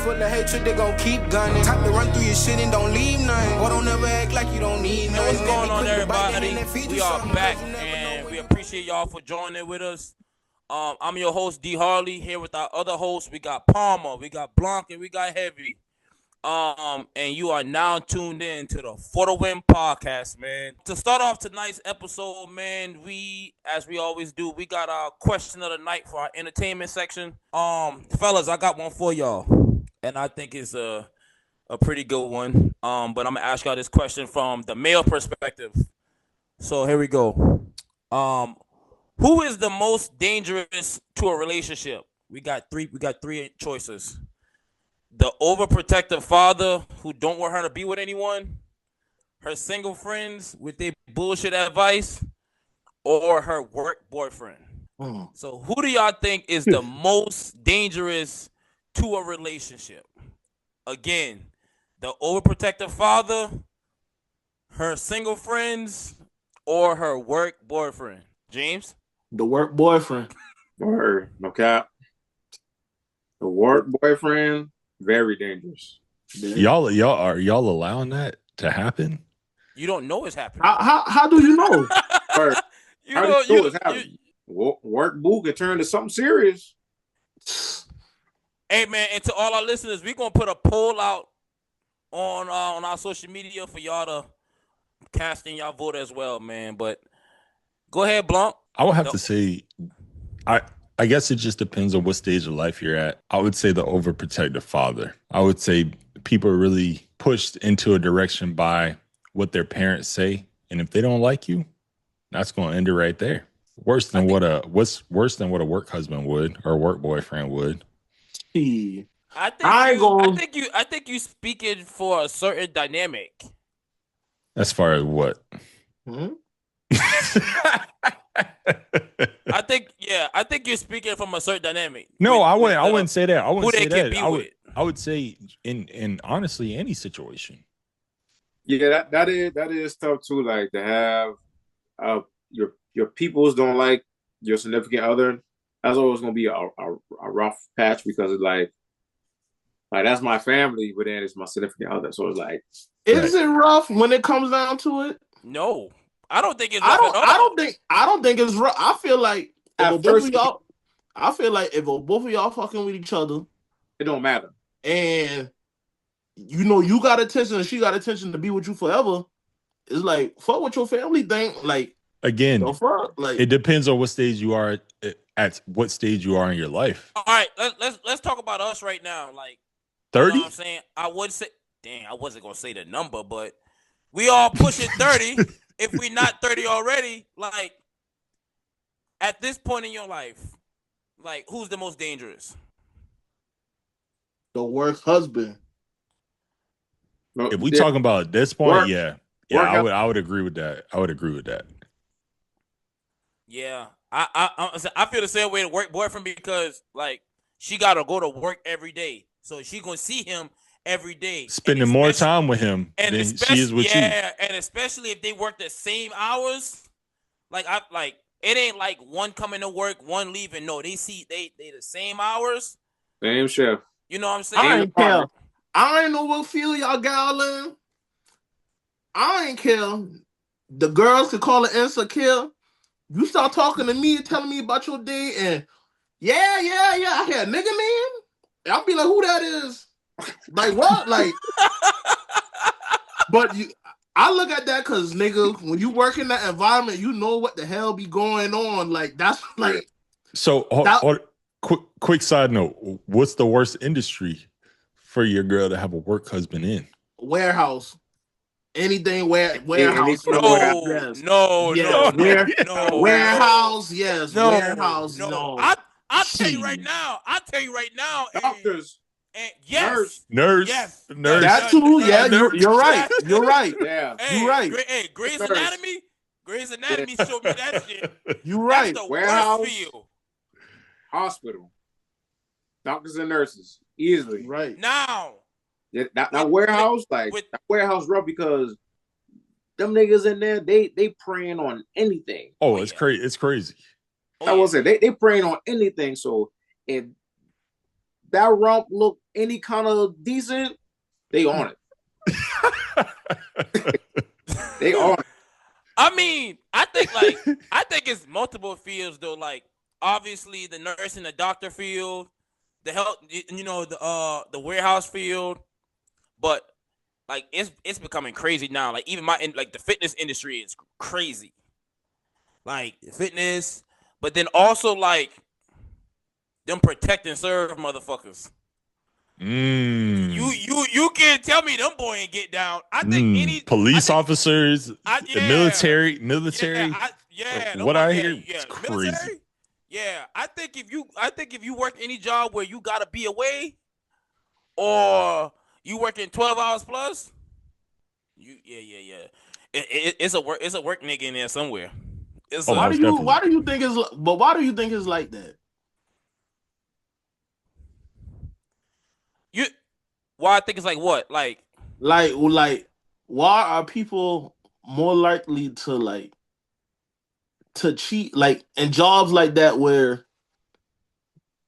full of hatred, they gon' keep gunning. Type to run through your shit and don't leave nothing. Or don't ever act like you don't need nothing. What's going on, everybody? We are back, and we appreciate y'all for joining with us. I'm your host, D. Harley, here with our other hosts. We got Palmer, we got Blanc, and we got Heavy. And you are now tuned in to the For the Win podcast, man. To start off tonight's episode, man, as we always do, we got our question of the night for our entertainment section. Fellas, I got one for y'all, and I think it's a pretty good one. But I'm gonna ask y'all this question from the male perspective. So here we go. Who is the most dangerous to a relationship? We got three choices. The overprotective father who don't want her to be with anyone, her single friends with their bullshit advice, or her work boyfriend. So who do y'all think is the most dangerous to a relationship? Again, the overprotective father, her single friends, or her work boyfriend? James? The work boyfriend. Word, no cap. The work boyfriend, very dangerous. Y'all allowing that to happen? You don't know it's happening. How do you know? Word. How do you know it's happening? Work boo can turn to something serious. Hey man, and to all our listeners, we're gonna put a poll out on our social media for y'all to cast in y'all vote as well, man. But go ahead, Blanc. I would have to say, I guess it just depends on what stage of life you're at. I would say the overprotective father. I would say people are really pushed into a direction by what their parents say, and if they don't like you, that's going to end it right there. Worse than what a work husband would or a work boyfriend would. I think you speaking for a certain dynamic. As far as what? I think you're speaking from a certain dynamic. No, I wouldn't say that. I wouldn't say that. I would say in honestly any situation. Yeah, that is tough too. Like to have your peoples don't like your significant other. That's always gonna be a rough patch because it's like that's my family, but then it's my significant other. So it's like, is it rough when it comes down to it? No. I don't think it's rough at all. I don't think it's rough. I feel like if both of y'all fucking with each other, it don't matter. And you got attention and she got attention to be with you forever. It's like, fuck what your family think. Like, again, like it depends on what stage you are at what stage you are in your life. All right, let's talk about us right now. Like 30? You know what I'm saying? I would say, I wasn't gonna say the number, but we all pushing 30. If we not 30 already, like at this point in your life, like who's the most dangerous? The work husband. If we talking about at this point, I would agree with that. Yeah, I feel the same way to work boyfriend because like she gotta go to work every day, so she gonna see him every day, spending more time with him than she is with you. Yeah, and especially if they work the same hours, it ain't like one coming to work, one leaving. No, they the same hours, same shift. You know what I'm saying? I ain't know what field y'all got in. I ain't care. The girls could call it insecure. You start talking to me and telling me about your day, and yeah, I had nigga man. I'll be like, who that is? Like what? Like, but I look at that because nigga, when you work in that environment, you know what the hell be going on. Like that's like. So, quick side note: what's the worst industry for your girl to have a work husband in? Warehouse. Anything warehouse. No. Warehouse, yes. No. Warehouse, no. I'll tell you right now. Doctors. Yes. Nurse. Yes. Nurse. That too. Yeah, you're right. You're right. Yeah. You're right. Grey's Anatomy. Grey's Anatomy showed me that shit. You're right. That's the Warehouse, worst field. Hospital. Doctors and nurses. Easily. Right. Now. Yeah, that warehouse, that warehouse rough because them niggas in there, they preying on anything. Oh, it's crazy. It's crazy. I will say they preying on anything. So if that rump look any kind of decent, they on it. They on it. I mean, I think it's multiple fields though. Like obviously the nurse and the doctor field, the health, the warehouse field, but like it's becoming crazy now. Like even the fitness industry is crazy. Like fitness, but then also like them protect and serve motherfuckers. You can't tell me them boy ain't get down. I think any police officers, military. What I hear, it's crazy. Military, yeah, I think if you work any job where you gotta be away, or you working 12 hours plus, it's a work nigga in there somewhere. Why do you think it's like that? Why I think it's like what? Like why are people more likely to cheat like in jobs like that where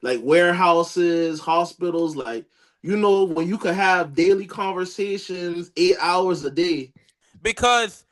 like warehouses, hospitals, like when you could have daily conversations 8 hours a day? Because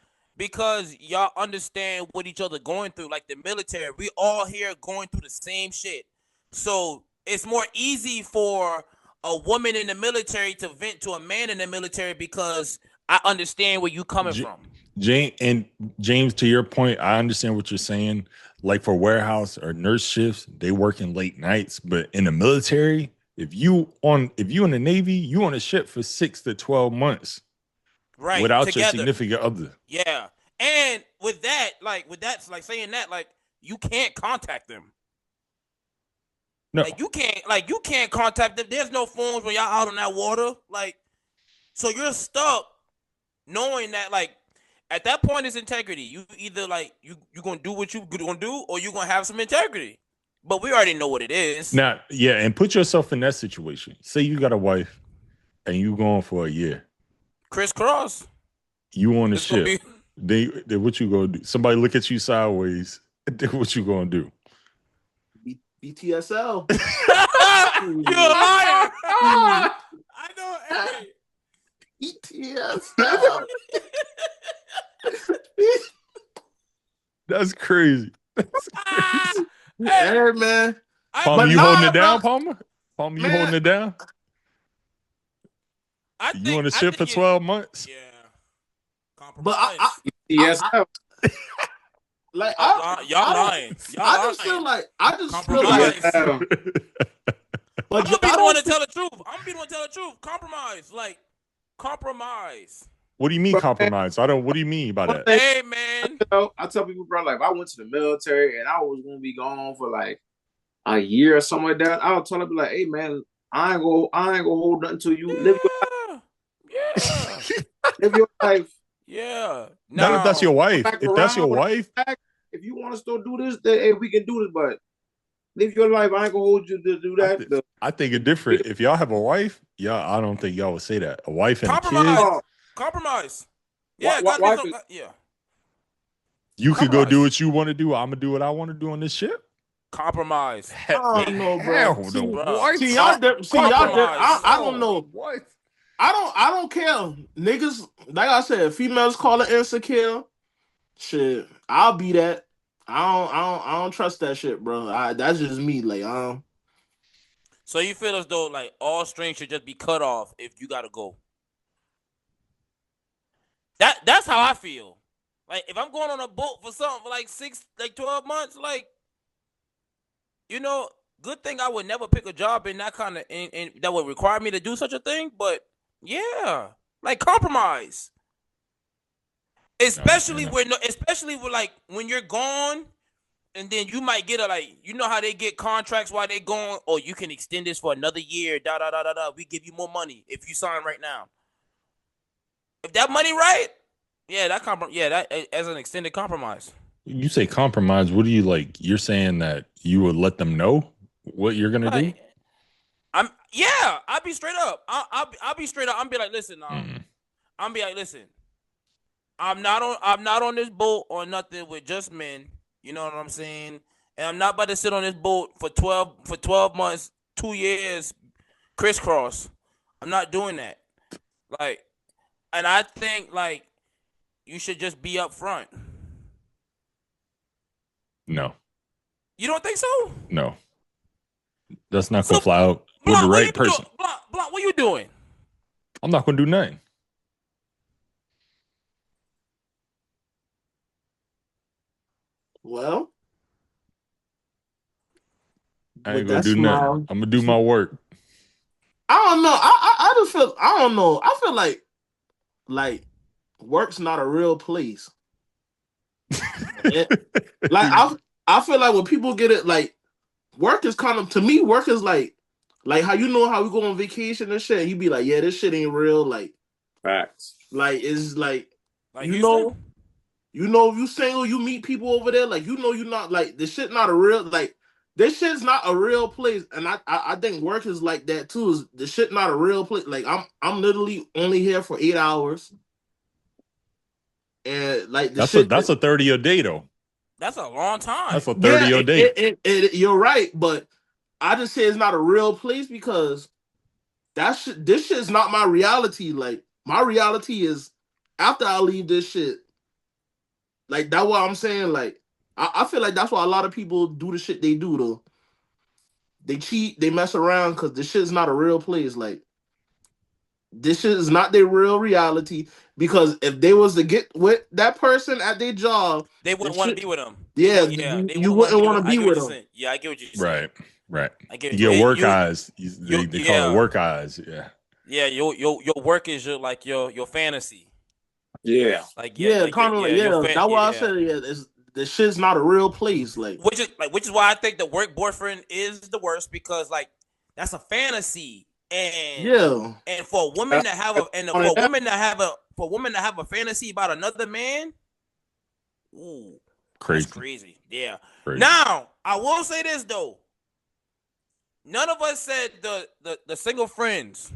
y'all understand what each other going through. Like the military, we all here going through the same shit. So it's more easy for a woman in the military to vent to a man in the military because I understand where you coming from. James, to your point, I understand what you're saying. Like for warehouse or nurse shifts, they work in late nights. But in the military, if you in the Navy, you on a ship for 6 to 12 months, right? Without together. Your significant other. Yeah, and with that, like saying that, like you can't contact them. No. You can't contact them. There's no phones when y'all out on that water. Like, so you're stuck knowing that, like, at that point it's integrity. You either like you gonna do what you gonna do, or you gonna have some integrity. But we already know what it is. Now, yeah, and put yourself in that situation. Say you got a wife and you going for a year. Crisscross. You on the ship. They what you gonna do? Somebody look at you sideways. What you gonna do? BTSL. You're a liar. I know. Hey. BTSL. That's crazy. Hey, man. Palmer, you holding it down, Palmer? Palmer, you holding it down? You on the ship for 12 months? Yeah. Compromise. Like y'all lying. I just feel like But I'm gonna be the one to tell the truth. Compromise. Like compromise. What do you mean compromise? What do you mean by that? Hey man. I tell people, bro, like if I went to the military and I was gonna be gone for like a year or something like that, I'll tell them like, hey man, I ain't gonna hold nothing to you. Live your life. Yeah. Live your life. Yeah. Not if that's your wife. If that's your wife. If you want to still do this, then hey, we can do this, but live your life. I ain't gonna hold you to do that. I think it's different. If y'all have a wife, I don't think y'all would say that. A wife and a kid. Compromise. Yeah, yeah. You could go do what you want to do. I'm gonna do what I want to do on this ship. Compromise. I don't know, bro. See, y'all I don't know. What? I don't care. Niggas, like I said, females call it insecure. Shit, I'll be that. I don't trust that shit, bro. That's just me. Like, So you feel as though like all strings should just be cut off if you gotta go. That's how I feel. Like if I'm going on a boat for something for like 12 months, like good thing I would never pick a job in that kind of in that would require me to do such a thing. But yeah, like compromise. Especially with like when you're gone, and then you might get how they get contracts while they gone, or you can extend this for another year. We give you more money if you sign right now. If that money right, that as an extended compromise. You say compromise. What do you like? You're saying that you would let them know what you're gonna do? I'll be straight up. I'll be straight up. I'm be like, listen, I'm be like, listen. I'm not on this boat or nothing with just men. You know what I'm saying? And I'm not about to sit on this boat for 12 months, 2 years, crisscross. I'm not doing that. Like, and I think like you should just be upfront. No, You don't think so? no, that's not So gonna fly out with the Blanc, what you right doing? person. Blanc, what you doing? I'm not gonna do nothing. Well, I with ain't gonna that do nothing. smile, I'm gonna do my work. I don't know. I just feel I don't know. I feel like work's not a real place. Like I feel like when people get it, like work is kind of to me. Work is like how you know how we go on vacation and shit. You be like, yeah, this shit ain't real. Facts. Like it's like Like you Houston? know, if you single, you meet people over there. Like you're not like this shit. Not a real like this shit's not a real place. And I think work is like that too. Is the shit not a real place? Like I'm literally only here for 8 hours, and like the shit. That's a 30 a day though. That's a long time. That's a 30 a day. You're right, but I just say it's not a real place because this shit's not my reality. Like my reality is after I leave this shit. Like that's what I'm saying. Like I feel like that's why a lot of people do the shit they do though. They cheat, they mess around because this shit's not a real place. Like this shit is not their real reality. Because if they was to get with that person at their job, they wouldn't want to be with them. Yeah, They you wouldn't want to be with them. Saying. Yeah, I get what you're saying. Right. I get You get work eyes. They call it work eyes. Yeah. Yeah, your work is your fantasy. Yeah. Like kind of that's why I said the shit's not a real place. Which is why I think the work boyfriend is the worst because like that's a fantasy. And for a woman to have a fantasy about another man, ooh, crazy. That's crazy. Yeah. Crazy. Now I will say this though, none of us said the single friends.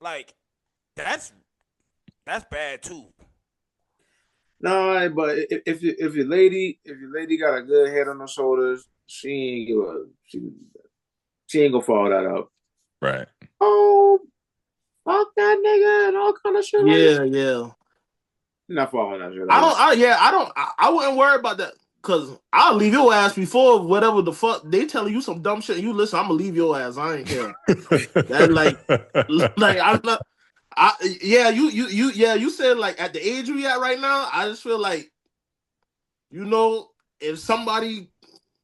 Like that's bad too. No, but if your lady got a good head on her shoulders, she ain't gonna follow that up. Right. Oh, fuck that nigga and all kind of shit. Yeah. Not following that shit. I wouldn't worry about that because I'll leave your ass before whatever the fuck they telling you some dumb shit. And you listen, I'm gonna leave your ass. I ain't care. That like I'm not. You said like at the age we at right now, I just feel like, if somebody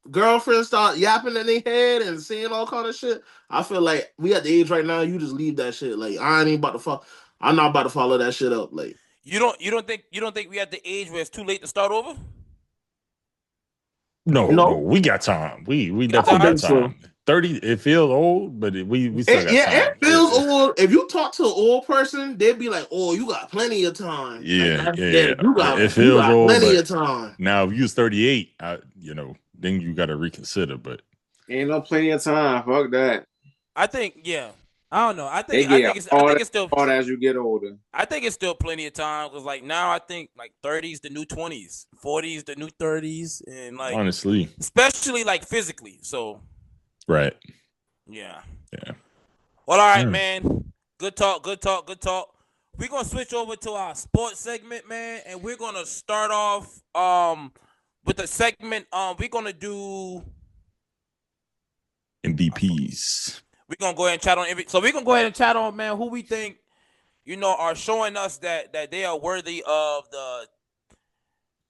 girlfriend start yapping in their head and saying all kind of shit, I feel like we at the age right now, you just leave that shit. Like I ain't about to I'm not about to follow that shit up. Like you don't think we at the age where it's too late to start over? No, we got time. We definitely got time. 30, it feels old, but we still got time. It feels old. If you talk to an old person, they'd be like, "Oh, you got plenty of time." Yeah. You got old, plenty of time. Now, if you was 38, then you got to reconsider. But ain't no plenty of time. Fuck that. I think, I don't know. I think it's still hard as you get older. I think it's still plenty of time because like now I think like 30s the new 20s, 40s the new 30s, and like honestly, especially like physically. So. Right. Yeah. Well, all right, man. Good talk. We're gonna switch over to our sports segment, man, and we're gonna start off with a segment. We're gonna do MVPs. We're gonna go ahead and chat on so we're gonna go ahead and chat on, man, who we think are showing us that they are worthy of the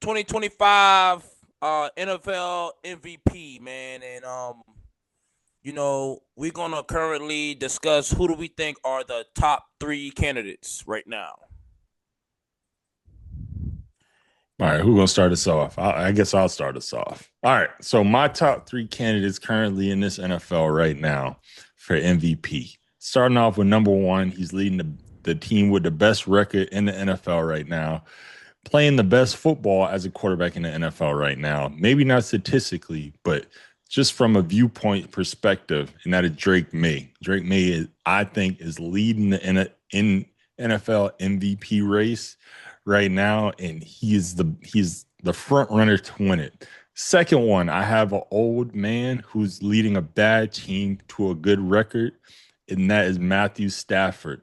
2025 NFL MVP, man, and we're going to currently discuss who do we think are the top 3 candidates right now. All right, who's going to start us off? I guess I'll start us off. All right, so my top 3 candidates currently in this NFL right now for MVP. Starting off with number 1, he's leading the team with the best record in the NFL right now, playing the best football as a quarterback in the NFL right now. Maybe not statistically, but just from a viewpoint perspective, and that is Drake May. Drake May, I think, is leading the NFL MVP race right now, and he's the front runner to win it. Second one, I have an old man who's leading a bad team to a good record, and that is Matthew Stafford.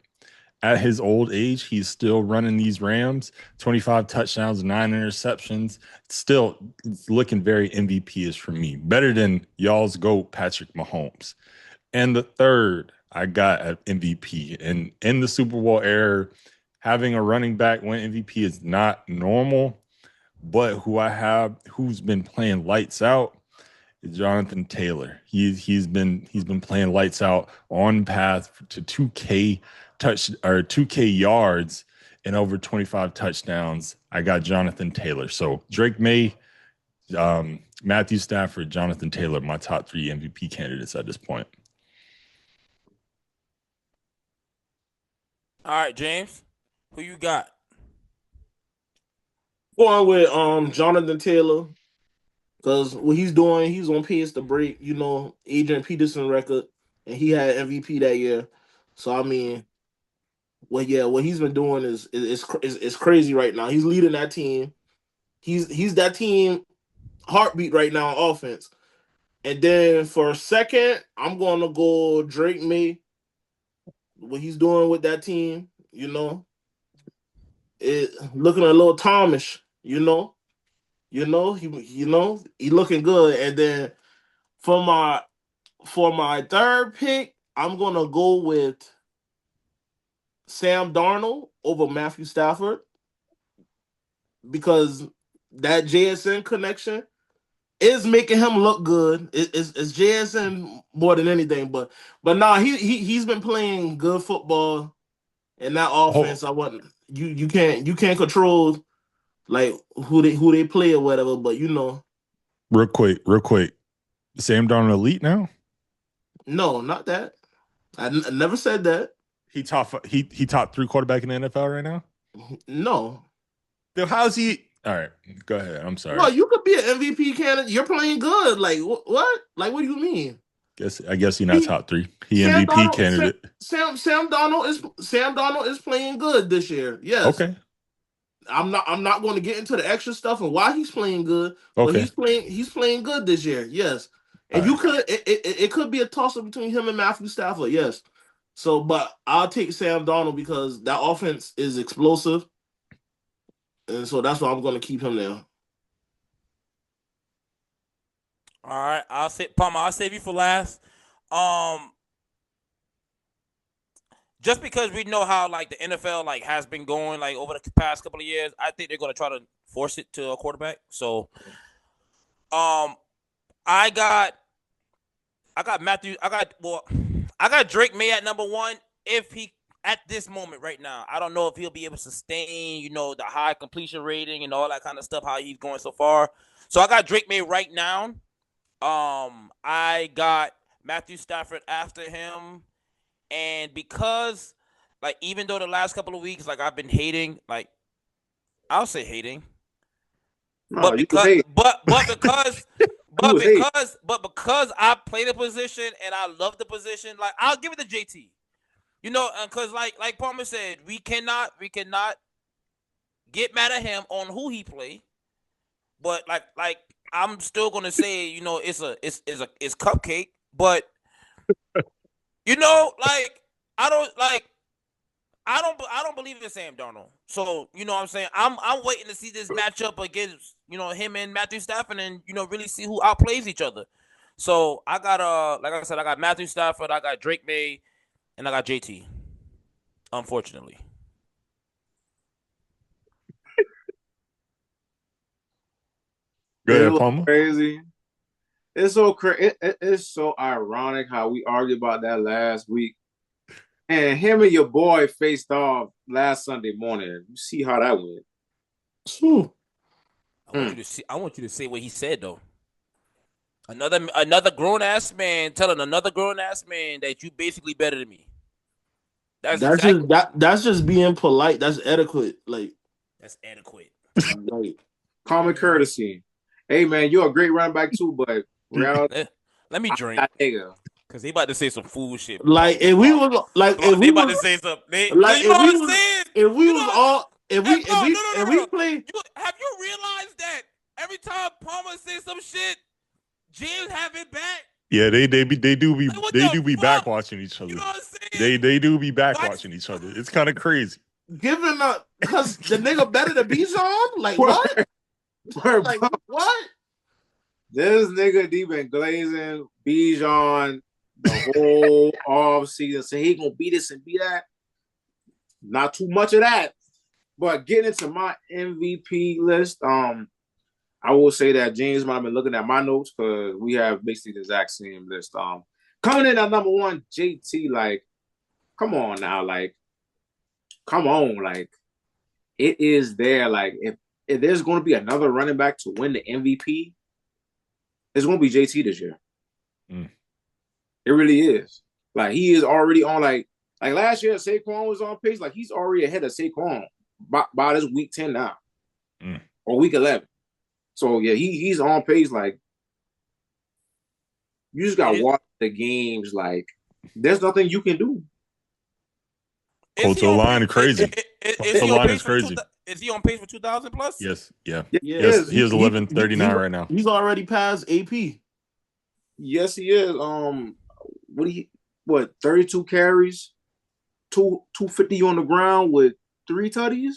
At his old age, he's still running these Rams, 25 touchdowns, 9 interceptions. Still, it's looking very MVP-ish for me. Better than y'all's GOAT, Patrick Mahomes. And the third, I got an MVP. And in the Super Bowl era, having a running back win MVP is not normal. But who I have, who's been playing lights out, is Jonathan Taylor. He's been playing lights out on path to 2K yards and over 25 touchdowns. I got Jonathan Taylor. So Drake May, Matthew Stafford, Jonathan Taylor, my top 3 MVP candidates at this point. All right, James, who you got? Going with Jonathan Taylor, because what he's doing, he's on pace to break, Adrian Peterson record, and he had MVP that year. So I mean, what he's been doing is crazy right now. He's leading that team. He's that team heartbeat right now on offense. And then for a second, I'm going to go Drake May. What he's doing with that team, it looking a little Thomish, he looking good. And then for my third pick, I'm gonna go with Sam Darnold over Matthew Stafford, because that JSN connection is making him look good. It's JSN more than anything, but nah, he's been playing good football in that offense. I wasn't you can't control like who they play or whatever, but Real quick. Sam Darnold elite now? No, not that. I never said that. He top 3 quarterback in the NFL right now? No. Then how's he? All right, go ahead. I'm sorry. Well, you could be an MVP candidate. You're playing good. Like what? Like what do you mean? I guess he's not top 3. He MVP candidate. Sam Darnold is playing good this year. Yes. Okay. I'm not going to get into the extra stuff and why he's playing good. But Okay. he's playing good this year. Yes. And it could be a toss up between him and Matthew Stafford. Yes. So, but I'll take Sam Darnold because that offense is explosive. And so that's why I'm going to keep him there. All right, I'll save you for last. Just because we know how like the NFL like has been going like over the past couple of years, I think they're gonna try to force it to a quarterback. So, I got Drake May at number 1. If he at this moment right now, I don't know if he'll be able to sustain, the high completion rating and all that kind of stuff. How he's going so far. So I got Drake May right now. I got Matthew Stafford after him. And because, like, even though the last couple of weeks, like, I've been hating, like, I'll say hating, but because I play the position and I love the position, like, I'll give it to JT, because like Palmer said, we cannot get mad at him on who he play, but like I'm still gonna say, it's cupcake, but. Like I don't believe in Sam Darnold. So, what I'm saying? I'm waiting to see this matchup against, him and Matthew Stafford and, really see who outplays each other. So I got like I said, I got Matthew Stafford, I got Drake May, and I got JT. Unfortunately. Go ahead, Palmer. Crazy. It's so crazy. It's so ironic how we argued about that last week, and him and your boy faced off last Sunday morning. You see how that went. I want you to say what he said though. Another grown ass man telling another grown ass man that you basically better than me. That's just being polite. That's etiquette. Like that's adequate. Like common courtesy. Hey man, you're a great running back too, but. Let me drink. Because he about to say some fool shit. Like if we was like if we about to say something. Like you know what I'm saying? If we was all if we play. Have you realized that every time Palmer says some shit, James have it back. Yeah, they do be Like, what they the do be fuck? back watching each other. You know what I'm saying? They do be back Why- watching each other. It's kind of crazy. Giving up because the nigga better than Bijan? Like Word, what? word, Like bro. what? This nigga D been glazing Bijan the whole off season. So he gonna be this and be that. Not too much of that. But getting into my MVP list, I will say that James might have been looking at my notes because we have basically the exact same list. Coming in at number one, JT, like, come on now, like, come on, like, it is there. Like, if there's going to be another running back to win the MVP, it's going to be JT this year. Mm. It really is. Like, he is already on, like last year, Saquon was on pace. Like, he's already ahead of Saquon by this week 10 now, or week 11. So yeah, he's on pace. Like, you just got to watch the games. Like, there's nothing you can do. Colts line crazy. Is he on pace for crazy. Is he on pace for 2,000 plus? Yes, yeah. Yes, he is 1139 right now. He's already past AP. Yes, he is. What 32 carries, 250 on the ground with 3 tutties?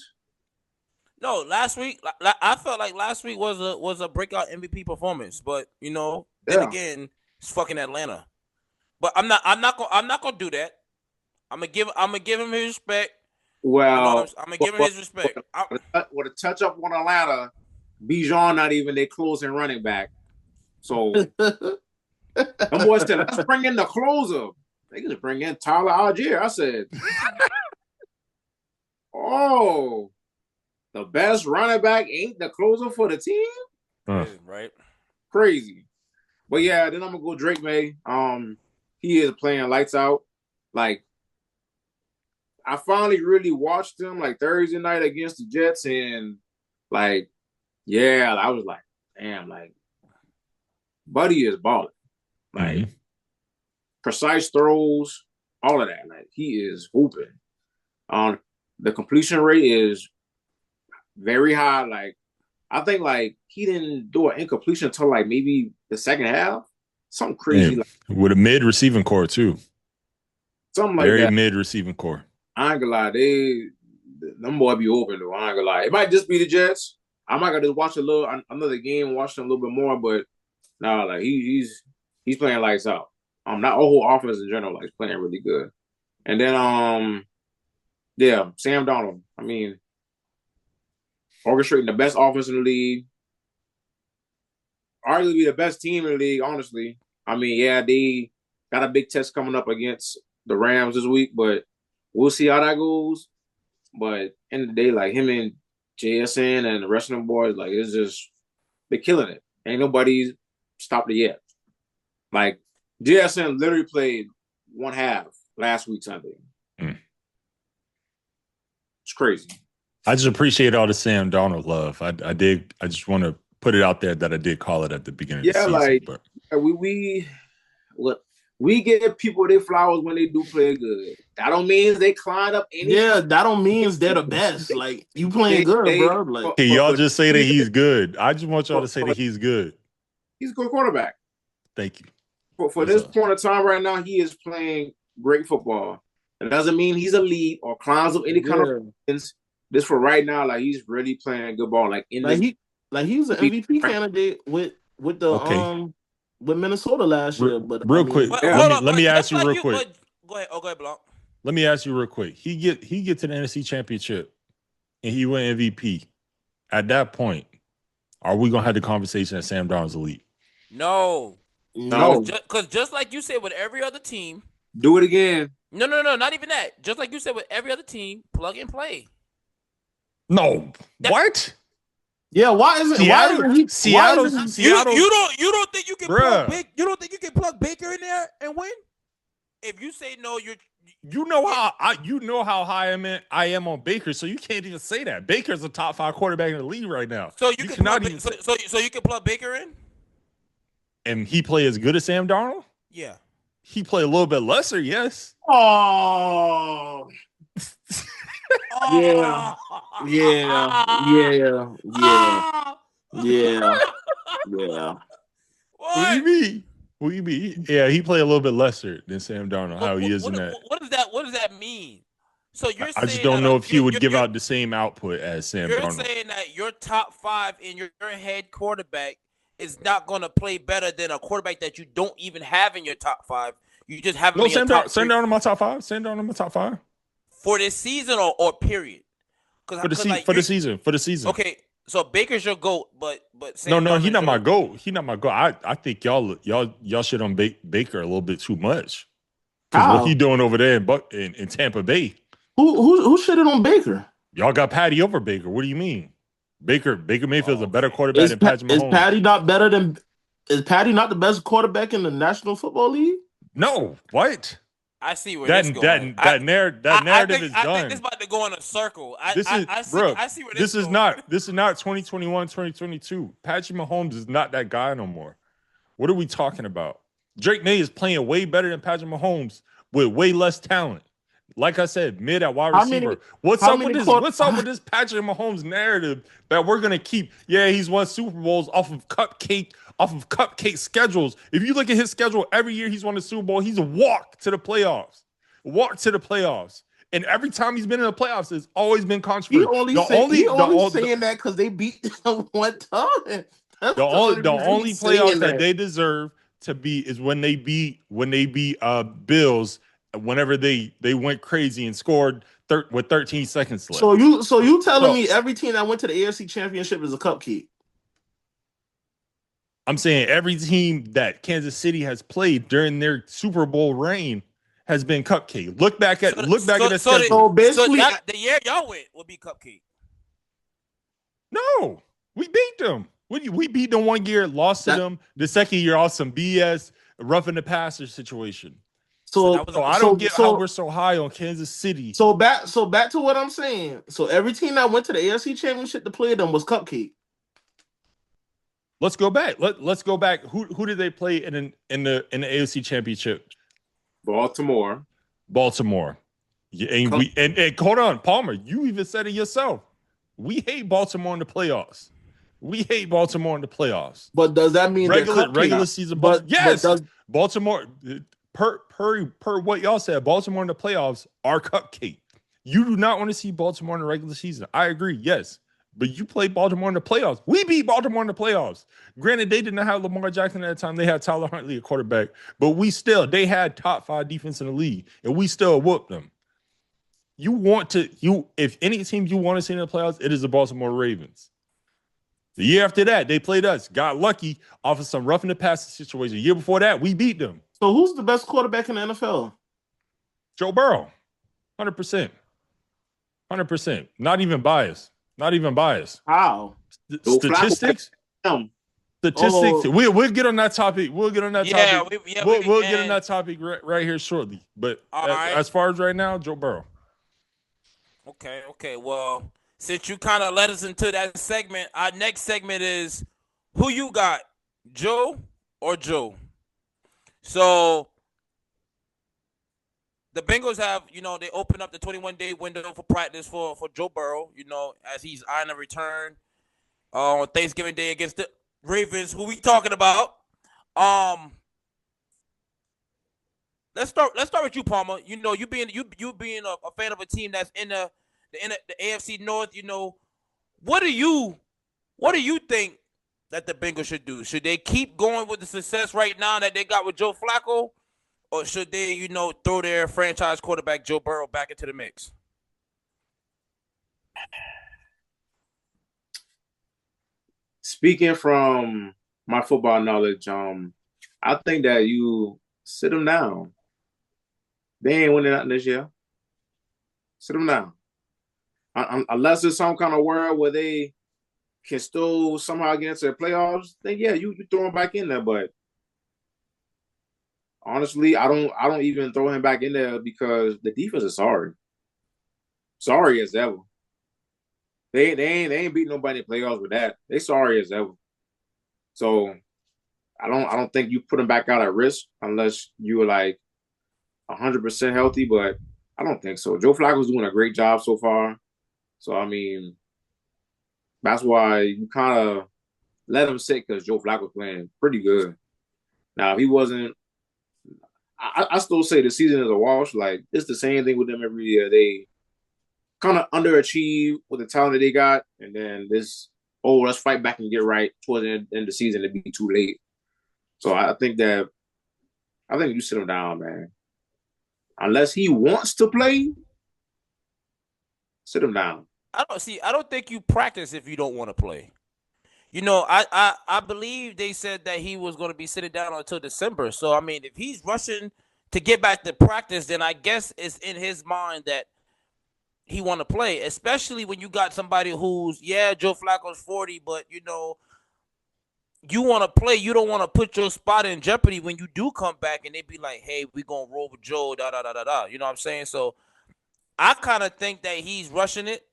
No, last week I felt like last week was a breakout MVP performance, but you know, then again, it's fucking Atlanta. But I'm not gonna do that. I'm gonna give him his respect. Well, you know I'm gonna give him his respect. With a touch up on Atlanta, Bijan not even their closing running back. So them boys said, let's bring in the closer. They just bring in Tyler Algier. I said, oh. The best running back ain't the closer for the team? Right. Crazy. But yeah, then I'm gonna go Drake May. He is playing lights out. Like, I finally really watched him like Thursday night against the Jets, and like, yeah, I was like, damn, like, Buddy is balling. Like, precise throws, all of that. Like, he is hooping. The completion rate is very high. Like, I think like he didn't do an incompletion until like maybe the second half. Something crazy. Like, with a mid receiving core too. Something like that. Very mid receiving core. I ain't gonna lie, them boy be open though. I ain't gonna lie. It might just be the Jets. I might gotta watch another game, watch them a little bit more, but no, like he's playing lights out. Not a whole offense in general, like, he's playing really good. And then yeah, Sam Darnold. I mean, orchestrating the best offense in the league. Arguably the best team in the league, honestly. I mean, yeah, they got a big test coming up against the Rams this week, but we'll see how that goes. But end of the day, like, him and JSN and the rest of them boys, like, it's just, they're killing it. Ain't nobody stopped it yet. Like, JSN literally played one half last week Sunday. It's crazy. I just appreciate all the Sam Darnold love. I just want to put it out there that I did call it at the beginning of the season. Like, but we give people their flowers when they do play good. That don't mean they climb up any. Yeah, that don't mean they're the best. Like, you playing good, bro. Like, y'all just say that he's good. I just want y'all to say that he's good. He's a good quarterback. Thank you. For this point of time right now, he is playing great football. It doesn't mean he's elite or climbs up any kind of things. This for right now, like, he's really playing good ball. Like, he's an MVP candidate with the with Minnesota last year. But real quick, let me ask you real quick. Go ahead. Go ahead, Blanc. Let me ask you real quick. He get to the NFC Championship and he win MVP. At that point, are we gonna have the conversation that Sam Darnold's elite? No. Because just like you said with every other team, do it again. No, not even that. Just like you said with every other team, plug and play. No, what? Yeah, why isn't Seattle? You don't think you can plug you don't think you can plug Baker in there and win? If you say no, you know how high I am on Baker, so you can't even say that. Baker's a top 5 quarterback in the league right now. So you cannot even so you can plug Baker in? And he play as good as Sam Darnold? Yeah. He play a little bit lesser, yes. Oh. Yeah. Yeah. Yeah. What do you What? mean? What do you mean? Yeah, he played a little bit lesser than Sam Darnold. How he is in that. What does that? What does that mean? So you're I just saying don't that know if he would give out the same output as Sam you're Darnold. saying that your top 5 in your head quarterback is not going to play better than a quarterback that you don't even have in your top 5. You just have him No, in your top Sam 3 Darnold in my top five. Sam Darnold in my top five for this season or period. Because like for the season. For the season. okay, so Baker's your goat, but No, Sam Darnold he is not your my goat. He not my goat. I think y'all shit on Baker a little bit too much because what he How? doing over there in Tampa Bay. Who shitted on Baker? Y'all got Patty over Baker. What do you mean? Baker Mayfield's a better Okay. quarterback than Patrick Is Mahomes. Patty not better than? Is Patty not the best quarterback in the National Football League? No, what? I see where this going. That narrative is I done. think this about to go in a circle. This is, I see bro. I see where This is going. not 2021, 2022. Patrick Mahomes is not that guy no more. What are we talking about? Drake May is playing way better than Patrick Mahomes with way less talent. Like I said, mid at wide How many- receiver. What's how up with many this? quar- What's up with this Patrick Mahomes narrative that we're gonna keep? Yeah, he's won Super Bowls off of cupcake schedules. If you look at his schedule, every year he's won a Super Bowl. He's walked to the playoffs. And every time he's been in the playoffs, it's always been He controversial. only saying that because they beat them one time. That's The only only reason he's playoffs saying that they deserve to be is when they beat Bills whenever they went crazy and scored with 13 seconds left. So you telling me every team that went to the AFC Championship is a cupcake? I'm saying every team that Kansas City has played during their Super Bowl reign has been cupcake. Look back at the schedule. So basically, the year y'all went will be cupcake. No, we beat them. We beat them one year, lost to them. The second year, off some BS roughing the passer situation. So I don't get how we're so high on Kansas City. So back to what I'm saying. So every team that went to the AFC Championship to play them was cupcake. Let's go back. Let's go back. Who did they play in the AFC Championship? Baltimore. Yeah, and hold on, Palmer. You even said it yourself. We hate Baltimore in the playoffs. But does that mean regular season? But yes, does Baltimore. Per what y'all said, Baltimore in the playoffs are cupcake. You do not want to see Baltimore in the regular season. I agree, yes. But you play Baltimore in the playoffs. We beat Baltimore in the playoffs. Granted, they did not have Lamar Jackson at the time. They had Tyler Huntley at quarterback. But they had top 5 defense in the league. And we still whooped them. If any team you want to see in the playoffs, it is the Baltimore Ravens. The year after that, they played us. Got lucky off of some roughing the passer situation. The year before that, we beat them. So who's the best quarterback in the NFL? Joe Burrow. 100%. 100%. Not even biased. How? Statistics? Statistics. We'll get on that topic. We'll get on that topic. We'll get on that topic right here shortly. But as far as right now, Joe Burrow. Okay. Well, since you kind of led us into that segment, our next segment is who you got, Joe or Joe? So the Bengals have, they open up the 21-day window for practice for Joe Burrow, as he's eyeing a return on Thanksgiving Day against the Ravens, who we talking about. Let's start with you, Palmer. You being a fan of a team that's in the AFC North. What do you think that the Bengals should do? Should they keep going with the success right now that they got with Joe Flacco, or should they, throw their franchise quarterback Joe Burrow back into the mix? Speaking from my football knowledge, I think that you sit them down. They ain't winning nothing this year. Sit them down. Unless there's some kind of world where they can still somehow get into the playoffs, then yeah, you throw him back in there. But honestly, I don't even throw him back in there because the defense is sorry as ever. They ain't beating nobody in the playoffs with that. They sorry as ever. So I don't think you put them back out at risk unless you were like 100% healthy. But I don't think so. Joe Flacco's doing a great job so far. So I mean, that's why you kind of let him sit because Joe Flacco playing pretty good. Now, if he wasn't, I still say the season is a wash. Like, it's the same thing with them every year. They kind of underachieve with the talent that they got, and then let's fight back and get right towards the end of the season. It'd be too late. So I think you sit him down, man. Unless he wants to play, sit him down. I don't think you practice if you don't want to play. I believe they said that he was going to be sitting down until December. So I mean, if he's rushing to get back to practice, then I guess it's in his mind that he want to play. Especially when you got somebody who's Joe Flacco's 40, but you want to play. You don't want to put your spot in jeopardy when you do come back and they be like, "Hey, we gonna roll with Joe." Da da da da da. You know what I'm saying? So I kind of think that he's rushing it.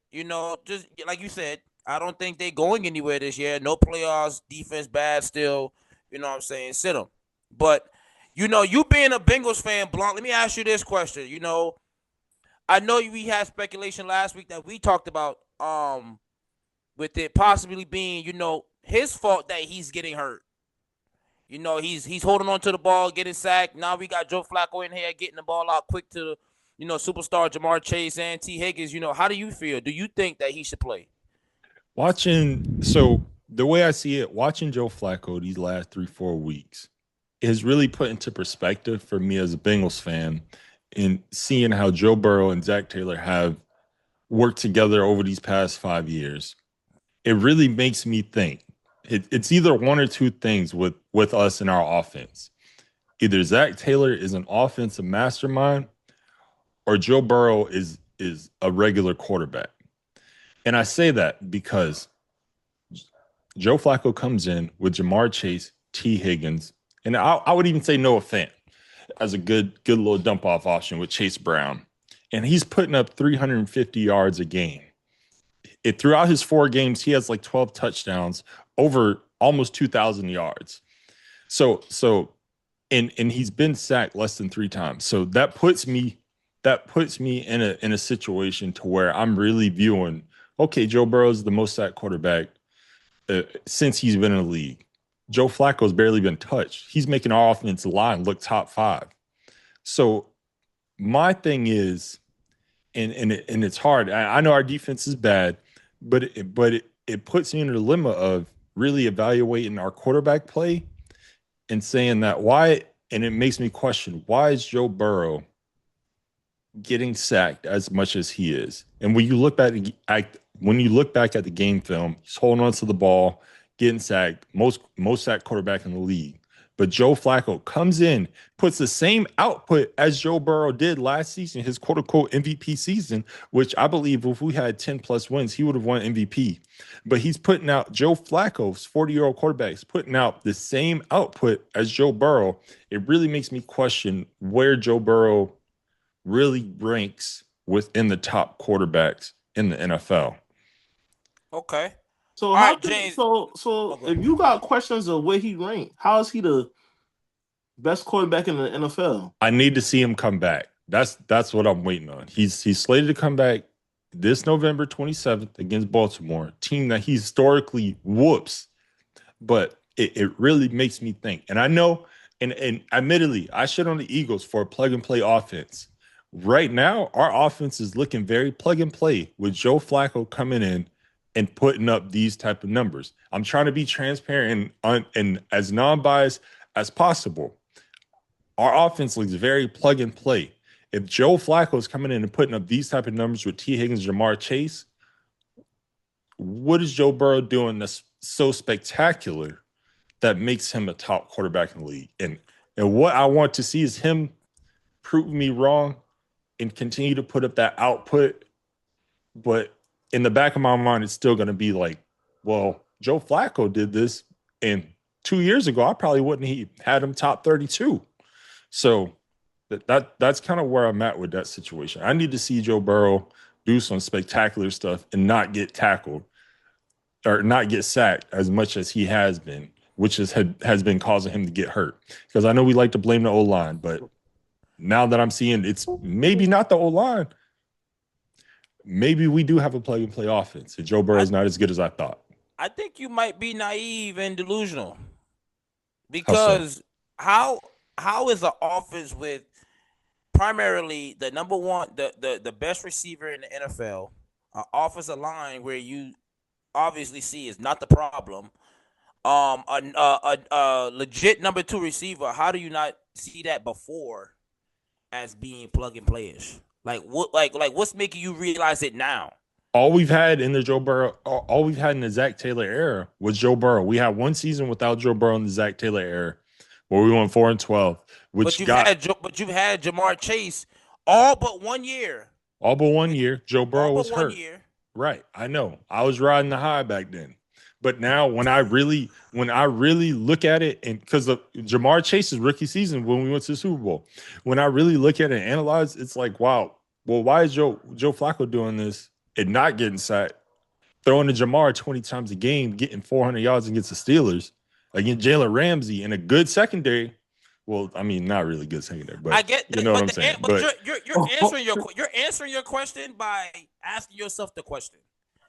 Just like you said, I don't think they're going anywhere this year. No playoffs, defense bad still. You know what I'm saying? Sit them. But, you being a Bengals fan, Blanc, let me ask you this question. I know we had speculation last week that we talked about with it possibly being, his fault that he's getting hurt. He's holding on to the ball, getting sacked. Now we got Joe Flacco in here getting the ball out quick to, superstar Jamar Chase and T. Higgins. How do you feel? Do you think that he should play? So the way I see it, watching Joe Flacco these last 3-4 weeks is really put into perspective for me as a Bengals fan in seeing how Joe Burrow and Zach Taylor have worked together over these past 5 years. It really makes me think it's either one or two things with us in our offense. Either Zach Taylor is an offensive mastermind or Joe Burrow is a regular quarterback. And I say that because Joe Flacco comes in with Jamar Chase, T. Higgins, and I would even say Noah Fant as a good little dump-off option with Chase Brown. And he's putting up 350 yards a game. Throughout his 4 games, he has like 12 touchdowns, over almost 2,000 yards. So and he's been sacked less than 3 times. So that puts me in a situation to where I'm really viewing, okay, Joe Burrow's the most sacked quarterback since he's been in the league. Joe Flacco's barely been touched. He's making our offensive line look top 5. So my thing is, and it's hard. I know our defense is bad, but it puts me in a dilemma of really evaluating our quarterback play and saying that and it makes me question, why is Joe Burrow getting sacked as much as he is? And when you look back at the game film, he's holding on to the ball, getting sacked, most sacked quarterback in the league. But Joe Flacco comes in, puts the same output as Joe Burrow did last season, his quote-unquote MVP season, which I believe if we had 10-plus wins, he would have won MVP. But he's putting out, Joe Flacco's 40-year-old quarterback is putting out the same output as Joe Burrow. It really makes me question where Joe Burrow really ranks within the top quarterbacks in the NFL. Okay. So James. If you got questions of where he ranked, how is he the best quarterback in the NFL? I need to see him come back. That's what I'm waiting on. He's slated to come back this November 27th against Baltimore, team that he historically whoops. But it really makes me think. And I know, and admittedly, I shit on the Eagles for a plug-and-play offense. Right now, our offense is looking very plug-and-play with Joe Flacco coming in and putting up these type of numbers. I'm trying to be transparent and as non-biased as possible. Our offense looks very plug and play. If Joe Flacco is coming in and putting up these type of numbers with T. Higgins, Jamar Chase, what is Joe Burrow doing that's so spectacular that makes him a top quarterback in the league? And what I want to see is him prove me wrong and continue to put up that output. But in the back of my mind, it's still going to be like, well, Joe Flacco did this, and 2 years ago, I probably wouldn't have had him top 32. So that's kind of where I'm at with that situation. I need to see Joe Burrow do some spectacular stuff and not get tackled or not get sacked as much as he has been, which has been causing him to get hurt. Because I know we like to blame the O-line, but now that I'm seeing it's maybe not the O-line, maybe we do have a plug-and-play offense, and Joe Burrow is not as good as I thought. I think you might be naive and delusional How so? because how how is an offense with primarily the number one, the best receiver in the NFL, an offensive line where you obviously see is not the problem, a legit number two receiver. How do you not see that before as being plug and playish? Like what? Like what's making you realize it now? All we've had in the Joe Burrow, all we've had in the Zach Taylor era was Joe Burrow. We had one season without Joe Burrow in the Zach Taylor era, where we went 4-12, But which you've got had but you've had Jamar Chase all but 1 year. all but one With year. Joe all Burrow but was one hurt. year. Right. I know. I was riding the high back then. But now when I really look at it, and because of Jamar Chase's rookie season when we went to the Super Bowl, when I really look at it and analyze, it's like, wow, well, why is Joe Flacco doing this and not getting sacked, throwing to Jamar 20 times a game, getting 400 yards against the Steelers, against Jalen Ramsey in a good secondary? Well, I mean, not really good secondary, I but get you that, know what but I'm the saying. but But you're answering your question by asking yourself the question.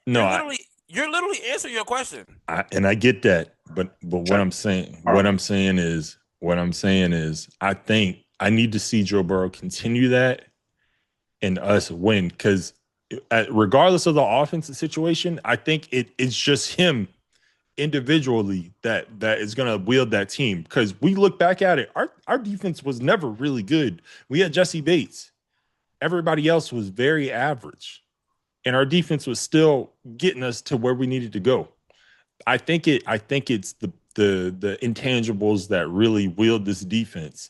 no, You're literally answering your question. I get that, but what I'm saying is I think I need to see Joe Burrow continue that and us win because regardless of the offensive situation, I think it's just him individually that is going to wield that team. Because we look back at it, our defense was never really good. We had Jesse Bates. Everybody else was very average, and our defense was still getting us to where we needed to go. I think it's the intangibles that really wield this defense.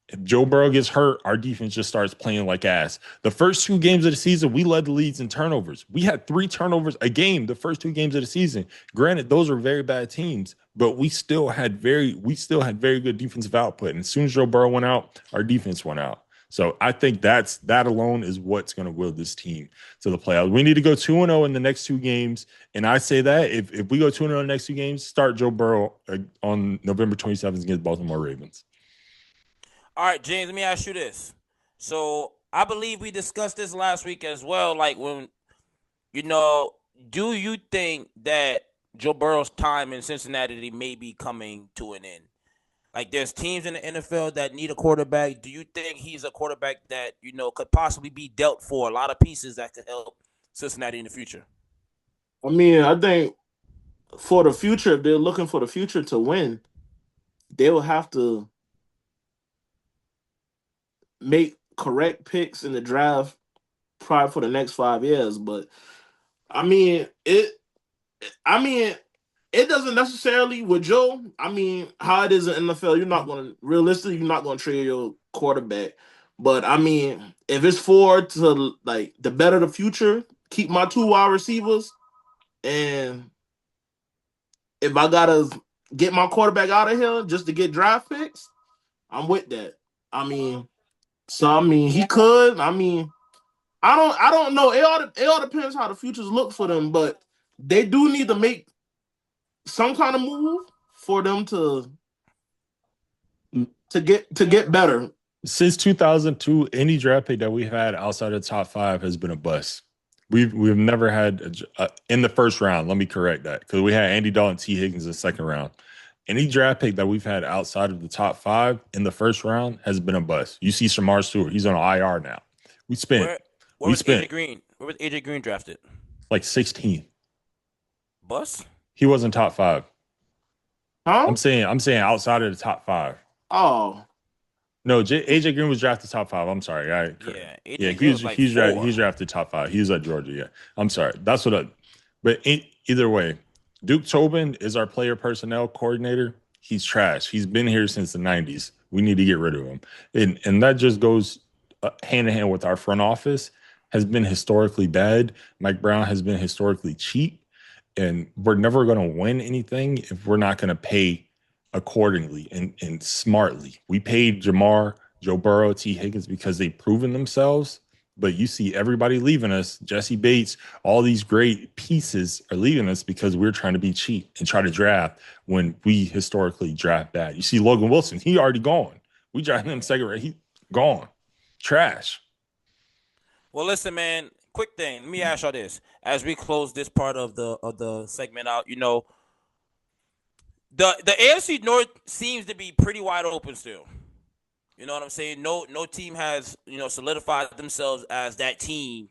If Joe Burrow gets hurt, our defense just starts playing like ass. The first two games of the season, we led the leads in turnovers. We had 3 turnovers a game the first 2 games of the season. Granted, those are very bad teams, but we still had very good defensive output. And as soon as Joe Burrow went out, our defense went out. So I think that alone is what's going to will this team to the playoffs. We need to go 2-0 in the next 2 games. And I say that if we go 2-0 in the next 2 games, start Joe Burrow on November 27th against Baltimore Ravens. All right, James, let me ask you this. So I believe we discussed this last week as well. Like when you know, do you think that Joe Burrow's time in Cincinnati may be coming to an end? Like there's teams in the NFL that need a quarterback. Do you think he's a quarterback that, could possibly be dealt for a lot of pieces that could help Cincinnati in the future? I mean, I think for the future, if they're looking for the future to win, they will have to make correct picks in the draft probably for the next 5 years. But I mean, I mean, it doesn't necessarily with Joe. I mean, how it is in NFL, you're not gonna trade your quarterback. But I mean, if it's for to like the better the future, keep my 2 wide receivers, and if I gotta get my quarterback out of here just to get draft picks, I'm with that. I mean, he could. I mean, I don't know. It all depends how the futures look for them, but they do need to make some kind of move for them to get better. Since 2002, any draft pick that we've had outside of the top 5 has been a bust. We've never had in the first round. Let me correct that because we had Andy Dalton, T. Higgins in the second round. Any draft pick that we've had outside of the top 5 in the first round has been a bust. You see Shamar Stewart, he's on IR now. We spent Where where we was AJ spent Green? Where was AJ Green drafted? like 16. Bus? He wasn't top 5. Huh? I'm saying outside of the top 5. Oh, No, AJ Green was drafted top 5. I'm sorry. Yeah, Yeah, AJ Green was like four. he's drafted top 5. He was at Georgia. Yeah, I'm sorry. That's what I. But either way, Duke Tobin is our player personnel coordinator. He's trash. He's been here since the '90s. We need to get rid of him, and that just goes hand in hand with our front office has been historically bad. Mike Brown has been historically cheap, and we're never going to win anything if we're not going to pay accordingly and smartly. We paid Jamar, Joe Burrow, T. Higgins because they've proven themselves. But you see everybody leaving us. Jesse Bates, all these great pieces are leaving us because we're trying to be cheap and try to draft when we historically draft bad. You see Logan Wilson, he already gone. We drafted him second round. He gone. Trash. Well, listen, man. quick thing. Let me ask y'all this as we close this part of the segment out. You know, the AFC North seems to be pretty wide open still. You know what I'm saying? No team has solidified themselves as that team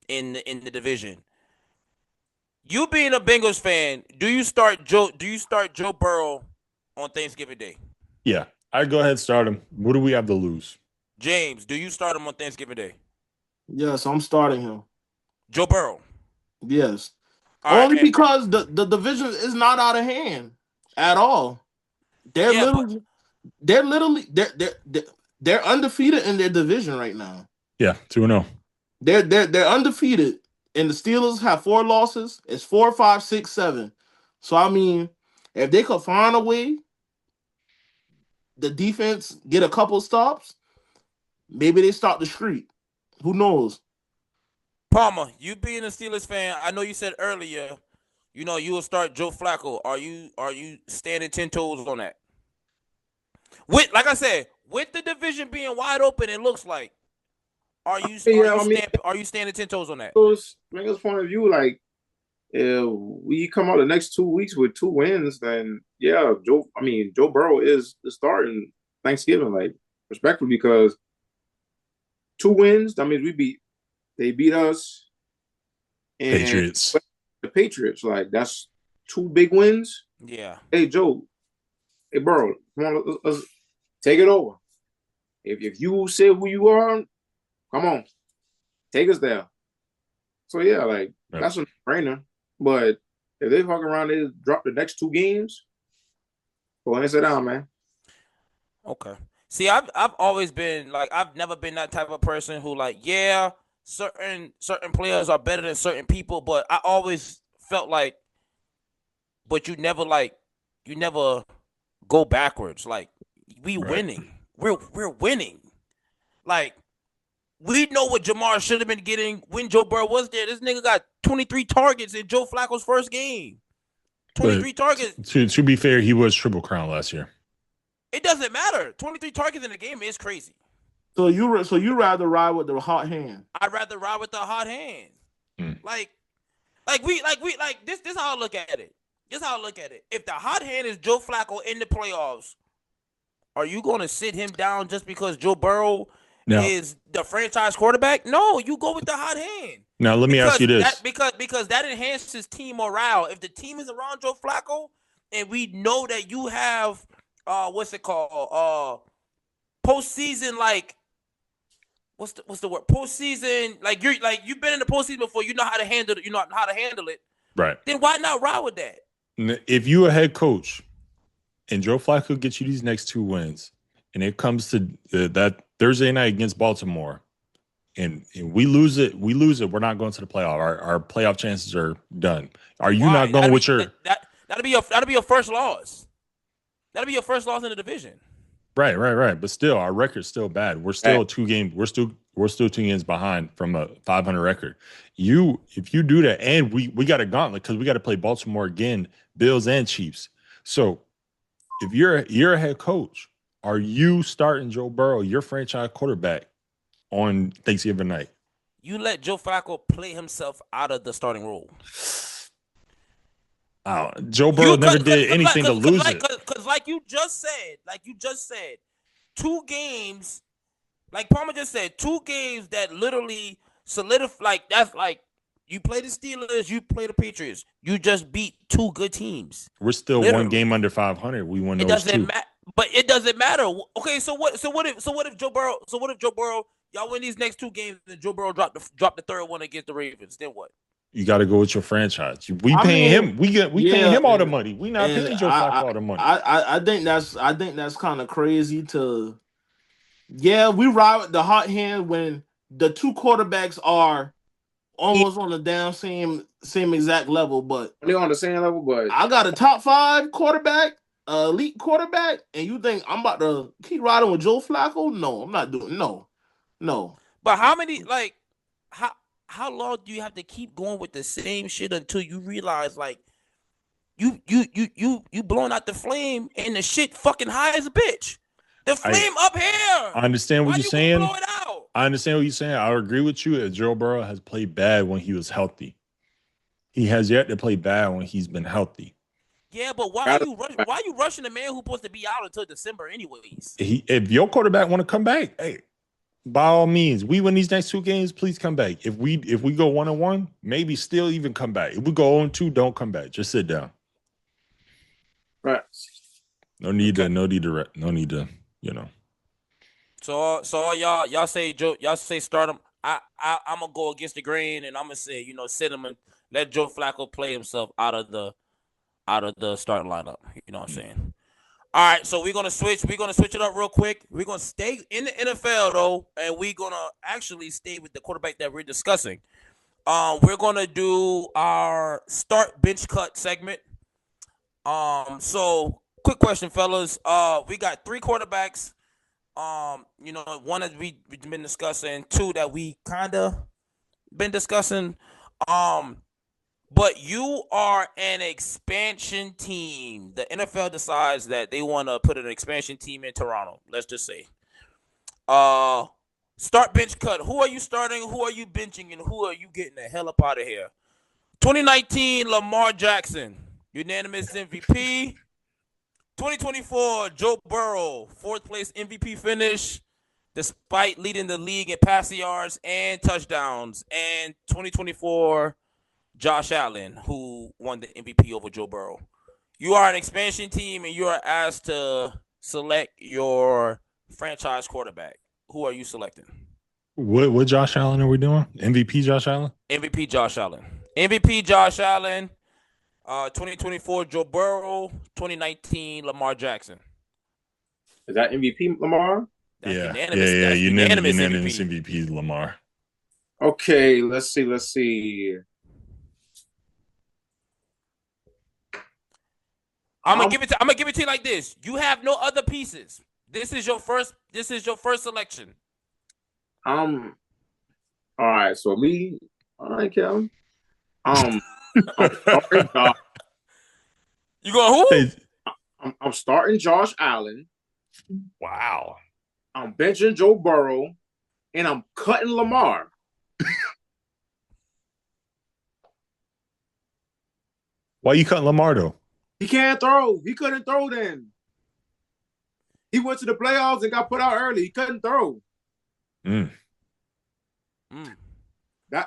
in the division. You being a Bengals fan, do you start Joe Burrow on Thanksgiving Day? Yeah, I'd go ahead and start him. What do we have to lose? James, do you start him on Thanksgiving Day? Yes, I'm starting him. Joe Burrow. Yes. All Only right, because the division is not out of hand at all. They're they're undefeated in their division right now. Yeah, 2-0. They're undefeated, and the Steelers have 4 losses. It's 4, 5, 6, 7. So I mean, if they could find a way, the defense get a couple stops, maybe they start the streak. Who knows? Palmer, you being a Steelers fan, I know you said earlier, you will start Joe Flacco. Are you standing 10 toes on that? Like I said, with the division being wide open, it looks like. Are you standing 10 toes on that? Bengals point of view, like if we come out the next 2 weeks with 2 wins, then yeah, Joe Burrow is the starting Thanksgiving, like respectfully, because 2 wins, that means they beat us and Patriots. The Patriots, like that's 2 big wins. Yeah. Hey Burrow, come on, let's take it over. If you say who you are, come on, take us there. So yeah, like that's a no-brainer. But if they fuck around, they drop the next 2 games. Go ahead and sit down, man. Okay. See, I've always been like, I've never been that type of person who like, yeah, certain players are better than certain people, but I always felt like, but you never go backwards. Like we winning, we're winning. Like we know what Jamar should have been getting when Joe Burrow was there. This nigga got 23 targets in Joe Flacco's first game. 23 targets. To be fair, he was Triple Crown last year. It doesn't matter. 23 targets in a game is crazy. So you rather ride with the hot hand? I'd rather ride with the hot hand. Like this is how I look at it. This is how I look at it. If the hot hand is Joe Flacco in the playoffs, are you going to sit him down just because Joe Burrow is the franchise quarterback? No, you go with the hot hand. Now let me ask you this: because that enhances team morale. If the team is around Joe Flacco, and we know that you have what's it called? Postseason, like what's the word? Postseason, like you've been in the postseason before. You know how to handle it. You know how to handle it. Right. Then why not ride with that? If you a head coach and Joe Flacco gets you these next 2 wins, and it comes to that Thursday night against Baltimore, and we lose it, we're not going to the playoff. Our playoff chances are done. Are you not going with your that'll be your first loss. That'll be your first loss in the division. Right. But still, our record's still bad. We're still 2 games. We're still 2 games behind from a 500 record. If you do that, and we got a gauntlet because we got to play Baltimore again, Bills and Chiefs. So if you're a head coach, are you starting Joe Burrow, your franchise quarterback, on Thanksgiving night? You let Joe Flacco play himself out of the starting role. Joe Burrow never did anything to lose it. Because like you just said, 2 games, like Palmer just said, 2 games that literally solidify. Like that's like you play the Steelers, you play the Patriots. You just beat 2 good teams. We're still literally 1 game under 500. We won those 2. But it doesn't matter. Okay, so what if Joe Burrow, y'all win these next 2 games and Joe Burrow drop the third one against the Ravens? Then what? You got to go with your franchise. We paying him. We paying him all the money. We not paying Joe Flacco all the money. I think that's kind of crazy to. Yeah, we ride with the hot hand when the 2 quarterbacks are almost on the damn same exact level, but they're on the same level. But I got a top 5 quarterback, elite quarterback, and you think I'm about to keep riding with Joe Flacco? No, I'm not doing no. But how long do you have to keep going with the same shit until you realize like you blowing out the flame and the shit fucking high as a bitch? The flame up here. I understand what you're saying. Blow it out? I understand what you're saying. I agree with you that Joe Burrow has played bad when he was healthy. He has yet to play bad when he's been healthy. Yeah, but why are you rushing the man who's supposed to be out until December anyways? If your quarterback want to come back, hey, by all means, we win these next 2 games, please come back. If we go 1-1, maybe still even come back. If we go 0-2, don't come back. Just sit down. Right. No need to, you know. So y'all say start him. I'm gonna go against the grain and I'm gonna say, you know, sit him and let Joe Flacco play himself out of the starting lineup. You know what I'm saying? All right, so we're gonna switch it up real quick. We're gonna stay in the NFL though, and we're gonna actually stay with the quarterback that we're discussing. We're gonna do our start bench cut segment. So quick question, fellas. We got 3 quarterbacks. You know, one that we've been discussing, 2 that we kinda been discussing. But you are an expansion team. The NFL decides that they want to put an expansion team in Toronto. Let's just say. Start bench cut. Who are you starting? Who are you benching? And who are you getting the hell up out of here? 2019 Lamar Jackson, unanimous MVP. 2024 Joe Burrow, 4th place MVP finish, despite leading the league in passing yards and touchdowns. And 2024 Josh Allen, who won the MVP over Joe Burrow. You are an expansion team, and you are asked to select your franchise quarterback. Who are you selecting? What Josh Allen are we doing? MVP Josh Allen? MVP Josh Allen. MVP Josh Allen. 2024 Joe Burrow. 2019 Lamar Jackson. Is that MVP Lamar? That's unanimous. Unanimous MVP Lamar. Okay, let's see. I'm gonna give it to you like this. You have no other pieces. This is your first selection. All right, so me, all right, Kevin. I'm starting Josh. You going who? I'm starting Josh Allen. Wow. I'm benching Joe Burrow, and I'm cutting Lamar. Why you cutting Lamar though? He can't throw. He couldn't throw then. He went to the playoffs and got put out early. He couldn't throw. That's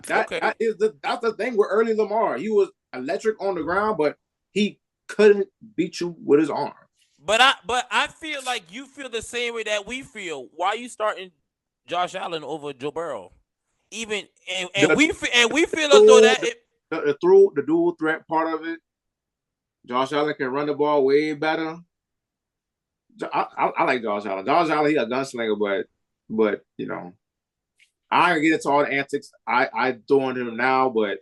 the thing with early Lamar. He was electric on the ground, but he couldn't beat you with his arm. But I feel like you feel the same way that we feel. Why are you starting Josh Allen over Joe Burrow? We feel as though that the dual threat part of it. Josh Allen can run the ball way better. I like Josh Allen. Josh Allen, he's a gunslinger, but you know, I ain't get into all the antics I doing him now, but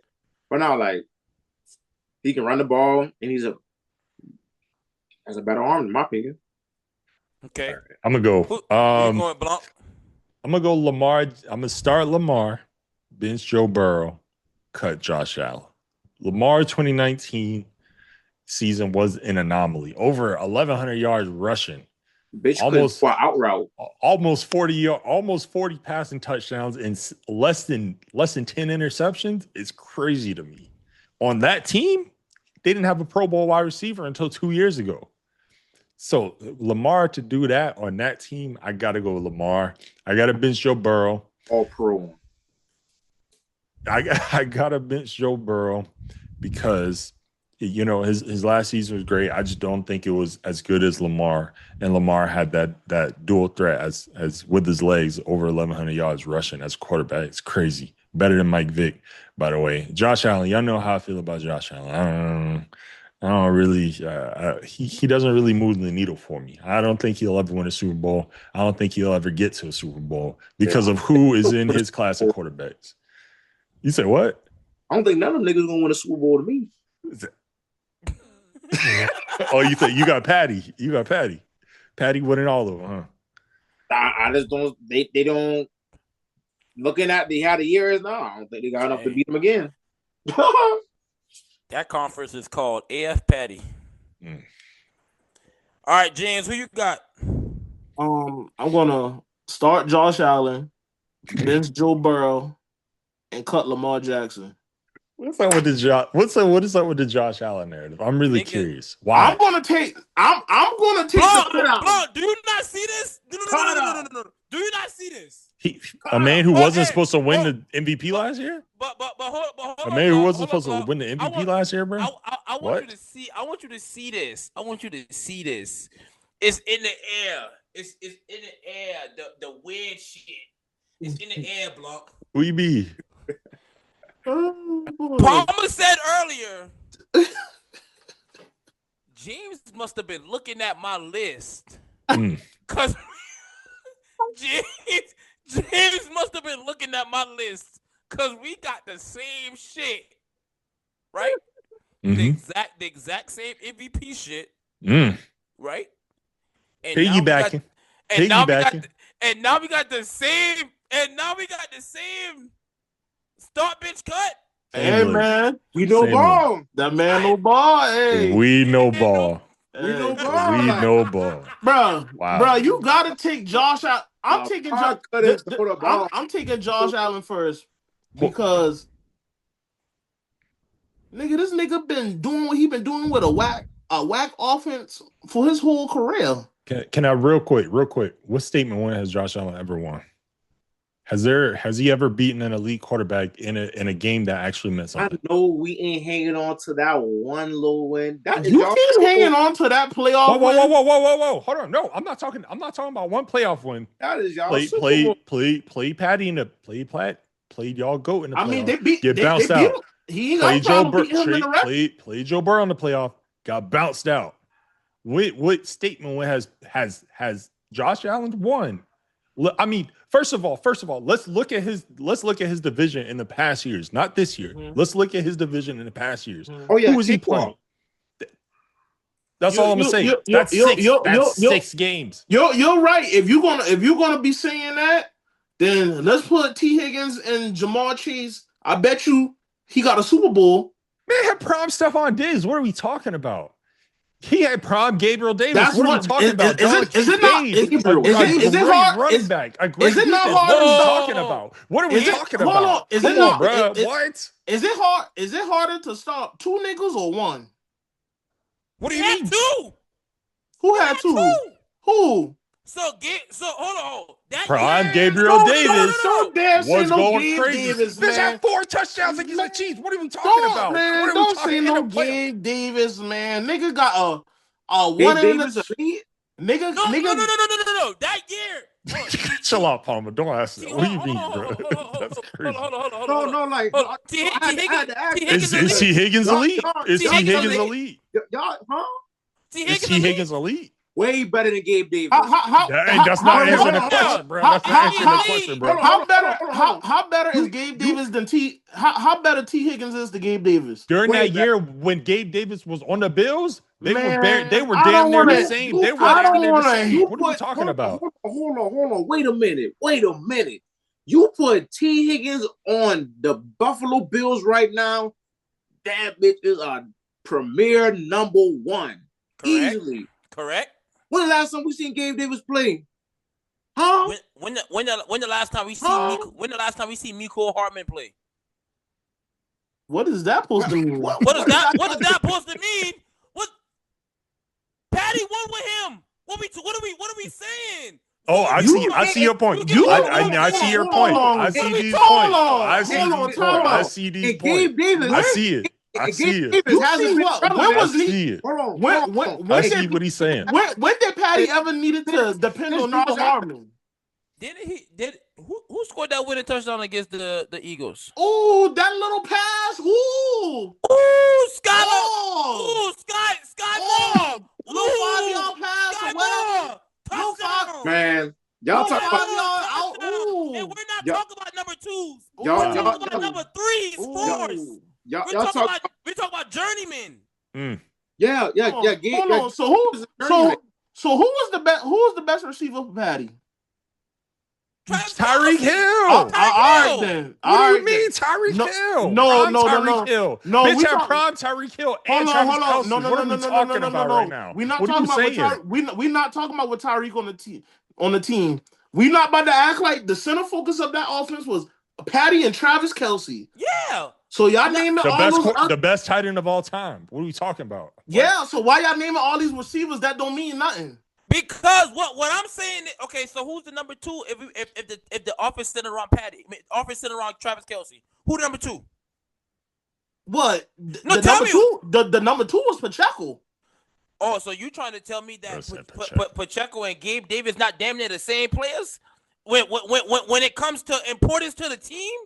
for now, like he can run the ball and has a better arm in my opinion. Okay, I'm gonna go. Who you going, Blanc? I'm gonna go Lamar. I'm gonna start Lamar, bench Joe Burrow, cut Josh Allen. Lamar 2019 season was an anomaly. Over 1,100 yards rushing. Bitch, almost out route. Almost 40 passing touchdowns and less than 10 interceptions. It's crazy to me. On that team, they didn't have a Pro Bowl wide receiver until 2 years ago. So Lamar to do that on that team, I gotta go with Lamar. I gotta bench Joe Burrow. All pro. I gotta bench Joe Burrow because you know his last season was great. I just don't think it was as good as Lamar. And Lamar had that dual threat as with his legs over 1,100 yards rushing as quarterback. It's crazy. Better than Mike Vick, by the way. Josh Allen, y'all know how I feel about Josh Allen. I don't really. He doesn't really move the needle for me. I don't think he'll ever win a Super Bowl. I don't think he'll ever get to a Super Bowl because of who is in his class of quarterbacks. You say what? I don't think none of them niggas gonna win a Super Bowl to me. Oh, you think you got Patty? You got Patty. Patty winning all of them, huh? I just don't. They don't. Looking at how the year is now, I don't think they got enough to beat them again. That conference is called AF Patty. All right, James, who you got? I'm gonna start Josh Allen, bench Joe Burrow, and cut Lamar Jackson. What's up with the Josh Allen narrative? I'm really curious. Why? I'm gonna take Blanc, do you not see this? No. Do you not see this? A man who wasn't supposed to win the MVP last year? But hold on. A man who wasn't supposed to win the MVP last year, bro? I want you to see. I want you to see this. It's in the air. It's in the air. The weird shit. It's in the air, Blanc. What you mean? Palmer said earlier, James must have been looking at my list. Because James must have been looking at my list because we got the same shit. Right? Mm-hmm. The exact same MVP shit. Right? And piggybacking. Now we got the same start bench cut. Hey man, we know ball. That man no ball. Hey, we know ball. We know ball. Bro, wow. Bro, you gotta take Josh out. I'm taking Josh Allen first because this nigga been doing what he been doing with a whack offense for his whole career. Can I real quick? What statement win has Josh Allen ever won? Has he ever beaten an elite quarterback in a game that actually meant something? I know we ain't hanging on to that one little win. You keep hanging on to that playoff win. Whoa. Hold on. No, I'm not talking about one playoff win. That is y'all play Patty in the played y'all goat in the playoff. I mean, they bounced out. He ain't got Joe Burrow. Played Joe Burrow in the playoff. Got bounced out. What statement has Josh Allen won? I mean, first of all, let's look at his division in the past years, not this year. Mm-hmm. Let's look at his division in the past years. Mm-hmm. Oh yeah, who is he playing? That's all I'm gonna say. That's 6 games. You're right. If you're gonna be saying that, then let's put T. Higgins and Jamar Chase. I bet you he got a Super Bowl. Man, had prime Stephon Diggs. What are we talking about? He had prime Gabriel Davis. That's what are we talking about? Is it not? Is it hard? Running back. Is it not hard? What are we talking about? What are we talking about? Hold on. Is it not, bro? What? Is it hard? Is it harder to stop 2 niggas or 1? What do you mean 2? Who had 2? Who? So hold on. That prime Gabriel Davis was going crazy. Davis, man. Had 4 touchdowns against the Chiefs. What are we talking about? Man, don't say no Gabe Davis, man. Nigga got a one in the street. Nigga. No. That year. Chill out, Palmer. Don't ask that. What do you mean, bro? That's crazy. Hold on. Like, is T. Higgins elite? Is T. Higgins elite? Y'all, huh? Is T. Higgins elite? Way better than Gabe Davis. That's not answering the question, bro. That's not answering the question, bro. How better is Gabe Davis than T? How better T. Higgins is to Gabe Davis? During that year when Gabe Davis was on the Bills, they were damn near the same. They were damn near the same. What are we talking about? Hold on. Wait a minute. You put T. Higgins on the Buffalo Bills right now. That bitch is a premier number 1. Easily. Correct. When the last time we seen Gabe Davis play? Huh? When the last time we see Mecole Hardman play? What is that supposed to mean? What is that supposed to mean? What? Patty won with him. What are we saying? Oh, I see your point. I see your point. I see these points. I see these points. Gabe Davis. I see it. I see it. When was he? Hold on. I see what he's saying. When did Patty ever needed to depend on Mecole Hardman? Who scored that winning touchdown against the Eagles? Oh, that little pass. Ooh, Skylar. Ooh, Sky Moore. Little 5-yard pass. Whatever. Touchdown. Man, y'all talk about. And we're not talking about number 2s. Y'all we're talking about number 3s, 4s. We're talking about journeymen. Yeah. Hold on. So who was the best? Who was the best receiver for Patty? Tyreek Hill. All right then. What do you mean Tyreek Hill? No. Bitch had prime Tyreek Hill and Travis Kelce. No. What are we talking about right now? We're not talking about We're not talking about with Tyreek on the team. We not about to act like the center focus of that offense was Patty and Travis Kelce. Yeah. So y'all naming all those the best tight end of all time. What are we talking about? Yeah, so why y'all naming all these receivers that don't mean nothing? Because what I'm saying is, okay, so who's the number 2 if the offense centered around Patty, offense centered around Travis Kelce? Who the number 2? What? No, the tell number me. 2, the number 2 was Pacheco. Oh, so you trying to tell me that Pacheco and Gabe Davis not damn near the same players when it comes to importance to the team?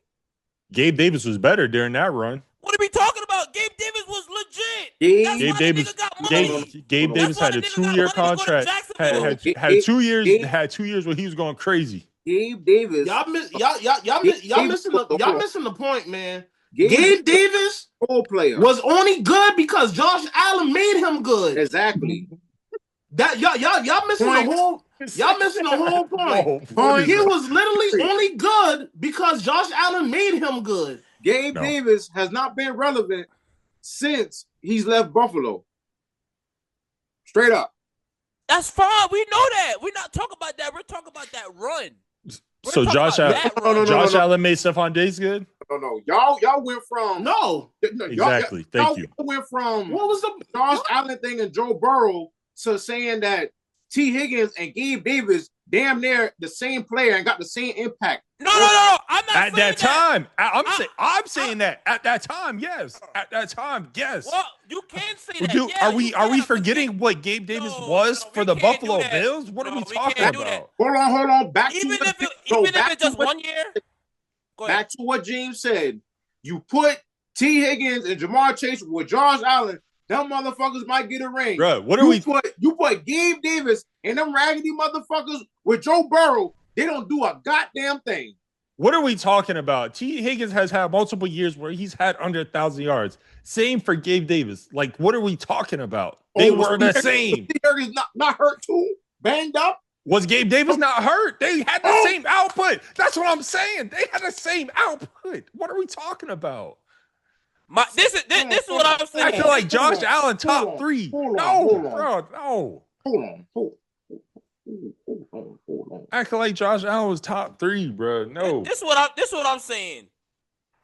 Gabe Davis was better during that run. What are we talking about? Gabe Davis was legit. That's why the nigga got money. Gabe Davis had a 2-year contract. Had 2 years. Had 2 years where he was going crazy. Gabe Davis. Y'all missing the point, man. Gabe Davis player was only good because Josh Allen made him good. Exactly. That y'all missing the whole point. He was literally only good because Josh Allen made him good. Gabe Davis has not been relevant since he's left Buffalo. Straight up. That's fine. We know that. We're not talking about that. We're talking about that run. So Josh Allen made Stephon Diggs good? No. Y'all went from exactly. Thank you. Y'all went from what was the Josh Allen thing and Joe Burrow to saying that T. Higgins and Gabe Davis damn near the same player and got the same impact. No. I'm not at that time. I'm saying that at that time, yes. At that time, yes. Well, you can say that. Are we forgetting what Gabe Davis was for the Buffalo Bills? What are we talking about? Hold on. Even if it's just 1 year. Back to what James said. You put T. Higgins and Jamar Chase with Josh Allen. Them motherfuckers might get a ring. Bro, You put Gabe Davis and them raggedy motherfuckers with Joe Burrow. They don't do a goddamn thing. What are we talking about? T. Higgins has had multiple years where he's had under 1,000 yards. Same for Gabe Davis. Like, what are we talking about? They were the same. T. Higgins not hurt too? Banged up? Was Gabe Davis not hurt? They had the same output. That's what I'm saying. They had the same output. What are we talking about? This is what I'm saying. I feel like Josh Allen top 3. Hold on. No. I feel like Josh Allen was top 3, bro. No. This is what I'm saying.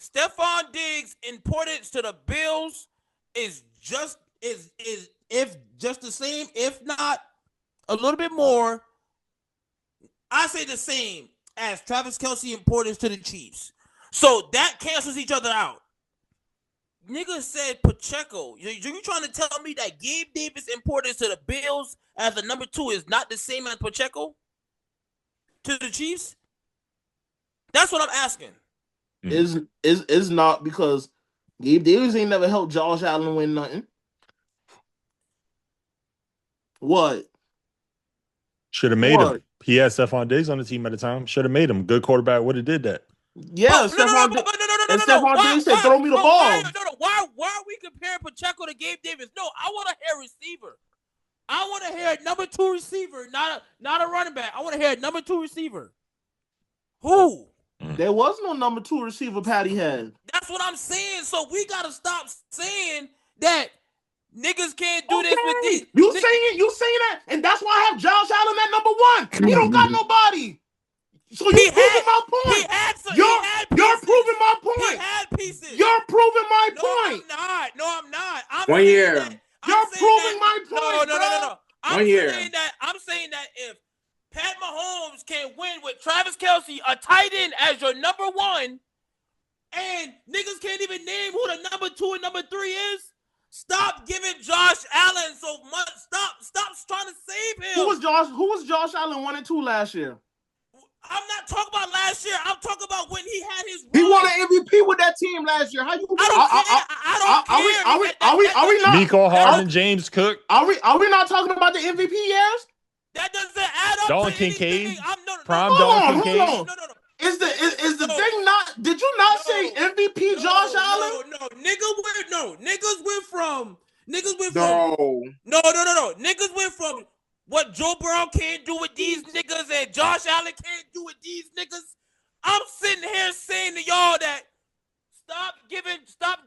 Stephon Diggs' importance to the Bills is just the same, if not a little bit more. I say the same as Travis Kelce importance to the Chiefs. So that cancels each other out. Nigga said Pacheco. You trying to tell me that Gabe Davis' importance to the Bills as the number 2 is not the same as Pacheco to the Chiefs? That's what I'm asking. Is not, because Gabe Davis ain't never helped Josh Allen win nothing. What? Should have made him. He had Stephon Diggs on the team at the time. Should have made him. Good quarterback would have did that. Yeah, Stephon Diggs said, "Throw me the ball." Why are we comparing Pacheco to Gabe Davis? No, I want to hear receiver. I want to hear a number 2 receiver, not a running back. I want to hear a number 2 receiver. Who? There was no number 2 receiver Patty had. That's what I'm saying. So we gotta stop saying that niggas can't do this with these. You saying that, and that's why I have Josh Allen at number 1. He don't got nobody. So you're proving my point. You're proving my point. He had pieces. You're proving my point. No, I'm not. One year. You're proving my point. No. I'm saying that if Pat Mahomes can win with Travis Kelce, a tight end, as your number 1, and niggas can't even name who the number 2 and number 3 is, stop giving Josh Allen so much. Stop trying to save him. Who was Josh Allen 1 and 2 last year? I'm not talking about last year. I'm talking about when he had his run. He won an MVP with that team last year. How you? I don't care. Are we not? Mecole Hardman, James Cook. Are we not talking about the MVP years? That doesn't add up. Dalton to Kincaid. Prime Dalton Kincaid. No. Is the thing not? Did you not say MVP Josh Allen? Niggas went from. No. Niggas went from what Joe Burrow can't do with these niggas and Josh Allen can't do with these niggas. I'm sitting here saying to y'all that stop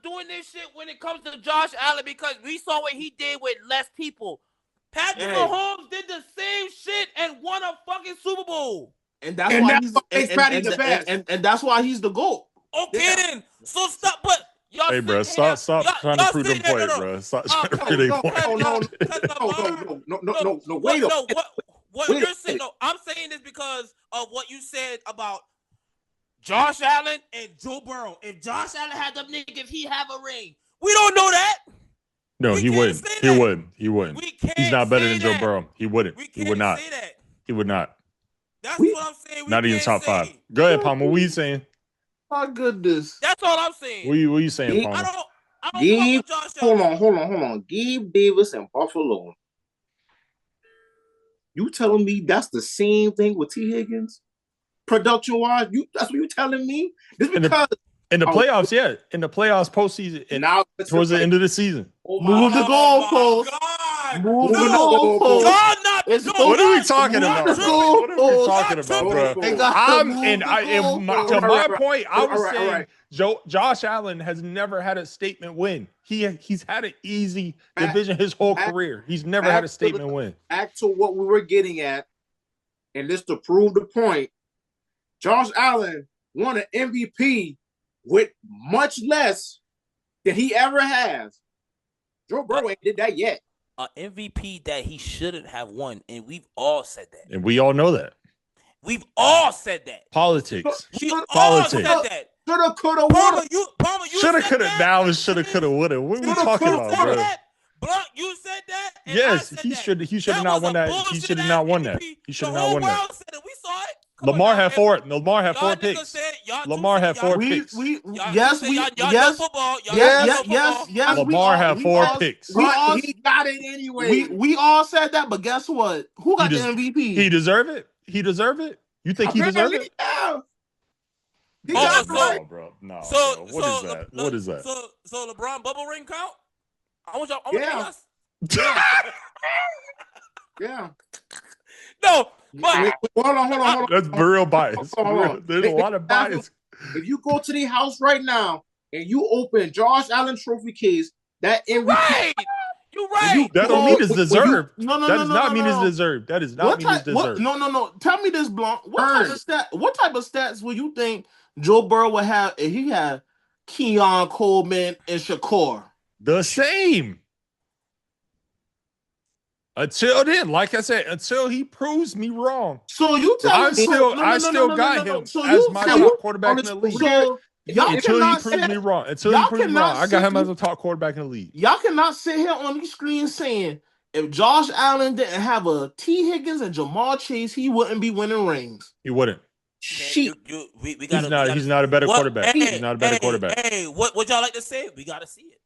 doing this shit when it comes to Josh Allen, because we saw what he did with less people. Patrick Mahomes did the same shit and won a fucking Super Bowl. and that's And why that's he's what makes Patty the best. and that's why he's the GOAT. Okay then. So stop, but y'all. Hey, bro, stop trying to prove them point, bro. Stop trying to prove their point. No. Wait a minute. What you're saying? No, I'm saying this because of what you said about Josh Allen and Joe Burrow. If Josh Allen had them niggas, if he have a ring, we don't know that. No, he wouldn't. He wouldn't. He's not better than Joe Burrow. He wouldn't. He would not. He would not. That's what I'm saying. Not even top 5. Go ahead, Palmer. What are you saying? My goodness. That's all I'm saying. What are you saying, Palmer? I don't fuck with Josh Allen. Hold on. Gabe Davis and Buffalo. You telling me that's the same thing with T. Higgins? Production-wise, that's what you telling me? Just because in the playoffs, yeah. In the playoffs, postseason, and now towards the end of the season. Move the goalpost. Move the goalpost. What are we talking about? What are we talking about, bro? To my point, I was saying Josh Allen has never had a statement win. He's had an easy division his whole career. He's never had a statement win. Back to what we were getting at, and just to prove the point, Josh Allen won an MVP with much less than he ever has. Joe Burrow ain't did that yet. An MVP that he shouldn't have won, and we've all said that. And we all know that. We've all said that. Politics. We all said that. Shoulda, coulda, woulda. Palmer, you shoulda, said coulda. that. Now is shoulda, coulda, woulda. What are we talking about, bro? Blunt, you said that. And yes, I said he should. He should have not won that. He should have not won that. He should have not won that. Said it. We saw it. Lamar had 4 picks. Lamar had 4 picks. Yes. Lamar had 4 picks. He got it anyway. We all said that, but guess what? Who got the MVP? He deserve it. He deserve it. You think he deserve it? Yeah. He got it right, bro. No. So bro. What is that? What is that? So LeBron bubble ring count? I want y'all. Yeah. No, but hold on. That's real bias. There's a lot of bias. If you go to the house right now and you open Josh Allen trophy case, that MVP. Right. You're right. That don't mean it's deserved. No. That does not mean it's deserved. That is not mean it's deserved. No. Tell me this, Blanc. What type of stats would you think Joe Burrow would have if he had Keon Coleman and Shakur? The same. Until then, like I said, until he proves me wrong. So you tell me I still got him as my top quarterback in the league. So until he proves me wrong. Until he proves me wrong, I got him as a top quarterback in the league. Y'all cannot sit here on the screen saying if Josh Allen didn't have a T. Higgins and Jamar Chase, he wouldn't be winning rings. He wouldn't. Shit. He's not a better quarterback. He's not a better quarterback. Hey, what y'all like to say? We gotta see it.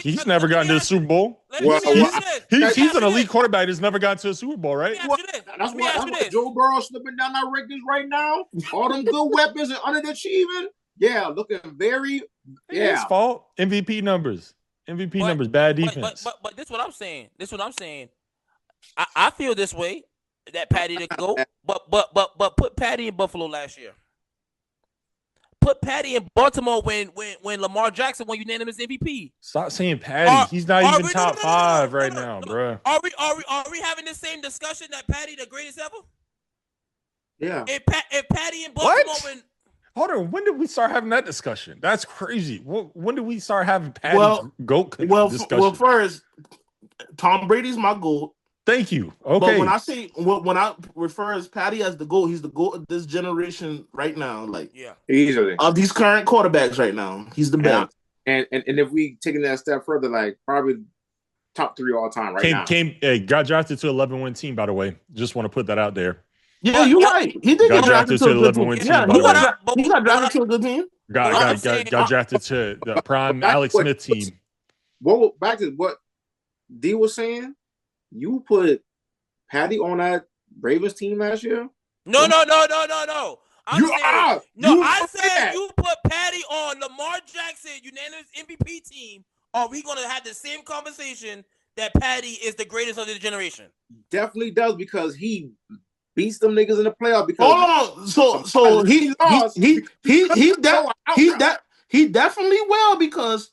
He's never gotten to the Super Bowl. He's an elite quarterback that's never gotten to a Super Bowl, right? That's why Joe Burrow slipping down our rankings right now. All them good weapons and underachieving. Yeah, looking very. Yeah, his fault. MVP numbers, bad defense. But this is what I'm saying. I feel this way that Patty didn't go, but put Patty in Buffalo last year. Put Patty in Baltimore when Lamar Jackson won unanimous MVP. Stop saying Patty. He's not even top 5 right now, bro. Are we having the same discussion that Patty the greatest ever? Yeah. If Patty in Baltimore Hold on. When did we start having that discussion? That's crazy. When did we start having Patty's GOAT discussion? Well, first, Tom Brady's my GOAT. Thank you. Okay. But when I refer as Patty as the GOAT, he's the GOAT of this generation right now. Easily of these current quarterbacks right now, he's the best. And if we taking that a step further, probably top 3 all time got drafted to 11-win team. By the way, just want to put that out there. Yeah, you're right. He did get drafted to 11-win team. Yeah, he got drafted to a good team. Got drafted to the prime Alex Smith team. Well, back to what D was saying. You put Patty on that Ravens team last year? No. I said you put Patty on Lamar Jackson unanimous MVP team. Are we gonna have the same conversation that Patty is the greatest of this generation? Definitely does, because he beats them niggas in the playoff. Because so he definitely will, because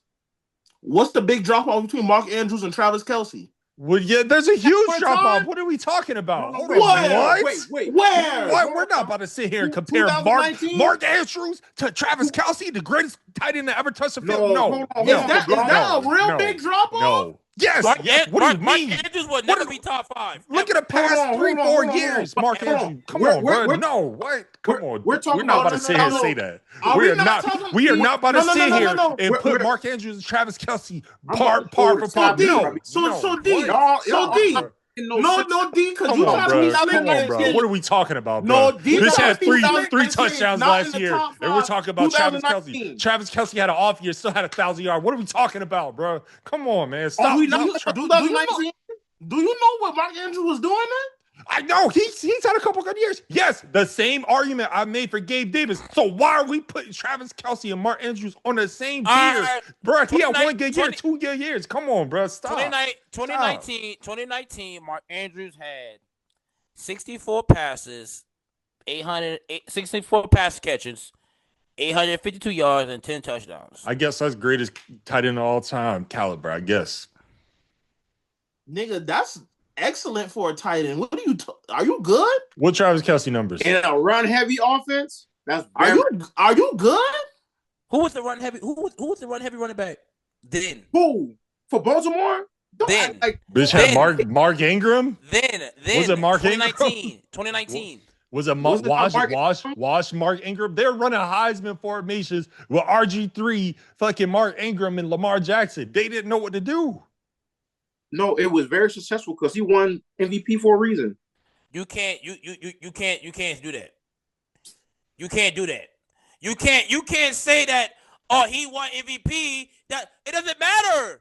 what's the big drop off between Mark Andrews and Travis Kelce? Well, yeah, there's a huge One drop off. time? What are we talking about? No, Hold wait, on. Where? What? Wait. Where? What? We're not about to sit here and compare 2019? Mark Andrews to Travis Kelce, the greatest tight end to ever touch the field. No, No. hold on, Is hold on, that a real no, big drop off? No. Yes. Mark, Yes. What Mark, do you mean? Mark Andrews would What never is- be top 5. Look at the past Hold on, 3, hold on, 4 hold on, years. hold on. Mark Hold on. Andrews. Come We're- on, we're- bro. No. What? Come on. we're talking We're not about to about- sit here and no, say that. Are We we are not not. talking- We are not about to No, no, sit no, here no. and put We're- Mark Andrews and Travis Kelce I'm par about to go for to par. top D, No. bro. So D, What? Y'all so D, not in no, D, because Come you on, trying to bro. be slick Come on, bro. and- What are we talking about, No, bro? D This trying had to be three slick three and say touchdowns not in last the year, top and we're five. talking about Travis 2019. Kelce. Travis Kelce had an off year, still had 1,000 yards. What are we talking about, bro? Come on, man. Are Stop. we Do not you- talking do- about do you know- 2019? Do you know what Mark Andrews was doing then? I know he's had a couple good years. Yes, the same argument I made for Gabe Davis. So why are we putting Travis Kelce and Mark Andrews on the same tier, bro? He had 1 good year, 2 good years. Come on, bro. Stop. 2019, Mark Andrews had 64 passes, 64 pass catches, 852 yards, and 10 touchdowns. I guess that's greatest tight end of all time caliber. I guess. Nigga, that's excellent for a tight end. What are you? Are you good? What Travis Kelce numbers? In a run heavy offense, that's Are you good? Who was the run heavy? Who was the run heavy running back? Then who for Baltimore? Don't Then. act like Bitch had Mark Ingram. Then Was it Mark 2019. 2019. Was it Was it not Mark Ingram? They're running Heisman formations with RG3, fucking Mark Ingram and Lamar Jackson. They didn't know what to do. no, it was very successful because he won MVP for a reason. You can't do that. You can't do that. You can't say that, oh, he won MVP. That it doesn't matter.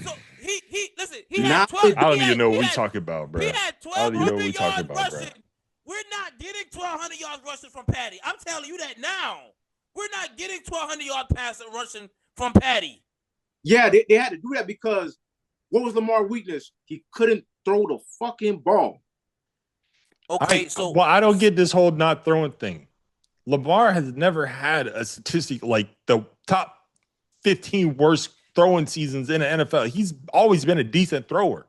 So he had Not- 12. I don't he even had- know he what we had- talking about, bro. He had I don't even know what we 1,200 talking yards about, bro. rushing. We're not getting 1,200 yards rushing from Patty. I'm telling you that now. We're not getting 1,200 yard passing rushing from Patty. Yeah, they had to do that because what was Lamar's weakness? He couldn't throw the fucking ball. Okay, I don't get this whole not throwing thing. Lamar has never had a statistic like the top 15 worst throwing seasons in the NFL. He's always been a decent thrower.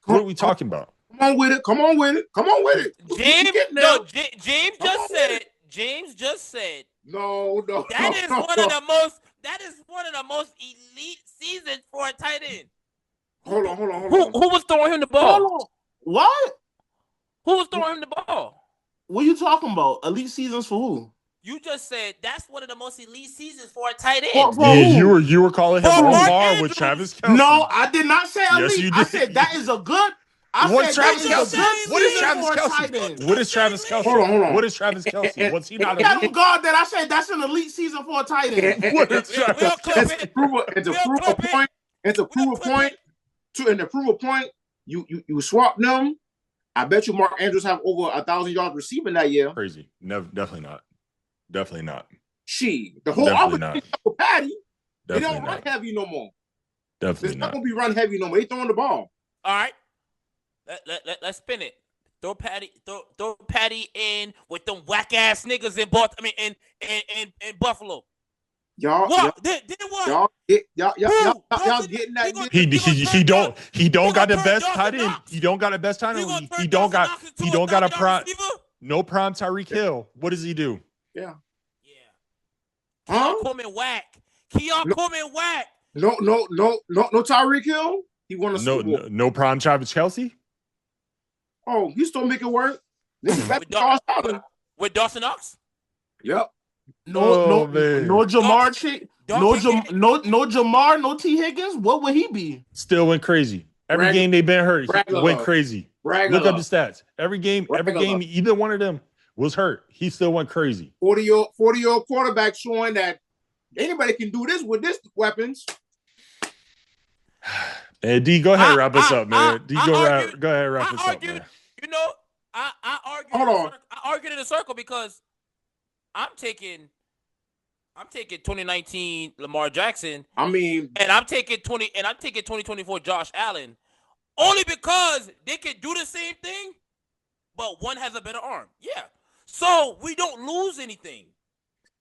What are we talking about? Come on with it. Come on with it. Come on with it. James, Get no, now. James Come just on said. with it. James just said No. that is no, one no. of the most. That is one of the most elite seasons for a tight end. Hold on. Who was throwing him the ball? Hold on. What? Who was throwing him the ball? What are you talking about? Elite seasons for who? You just said that's one of the most elite seasons for a tight For end. who? Yeah, you were calling him For on Mark par Andrews. with Travis Kelce. No, I did not say elite. Yes, you I did. said that is a good. I What's said Travis that is a Kelce? good What is season Travis for a tight Kelce? end. What is Travis Kelce? Hold on. What is Travis Kelce? Was he not Look at a him guard that. I said that's an elite season for a tight end. What is Travis We'll clip Kelce? it. And to We'll prove a clip it. point, and to prove a clip point, you swap them. I bet you Mark Andrews have over 1,000 yards receiving that year. Crazy. Never, definitely not. Definitely not. The whole Definitely offense not. for Patty. They Definitely don't run not. heavy no more. Definitely It's not not. gonna be run heavy no more. They throwing the ball. All right, let's spin it. Throw Patty in with them whack ass niggas in Baltimore. I mean, in Buffalo. Y'all, What? Then what? y'all Who? getting that? He don't got the turn best Dawson tight end. Knox. He don't got the best tight You end. gonna turn He don't Dawson got Knox into he don't got a 30-yard prime receiver? no prime Tyreek Hill. What does he do? Yeah. Huh? Keon Coleman whack. Keon No. Coleman whack. No Tyreek Hill. He won a Super Bowl. No prime Travis Kelce. Oh, he still make it work. This is back With to Josh Allen. With Dawson Knox. Yep. No man. Jamar Chase. No Dawson- Jamar. No T Higgins. What would he be? Still went crazy. Every Brag- game they been hurt, he brag went love. crazy. Brag Look up the up. stats. Every game, either one of them was hurt. He still went crazy. 40-year-old quarterback showing that anybody can do this with this weapons. And D, go ahead, wrap us up, man. D, go ahead, I wrap us up, argued, man. you know, I argued. Hold on. I argued in a circle because I'm taking 2019 Lamar Jackson, I mean, and I'm taking 2024 Josh Allen, only because they can do the same thing, but one has a better arm. Yeah, so we don't lose anything.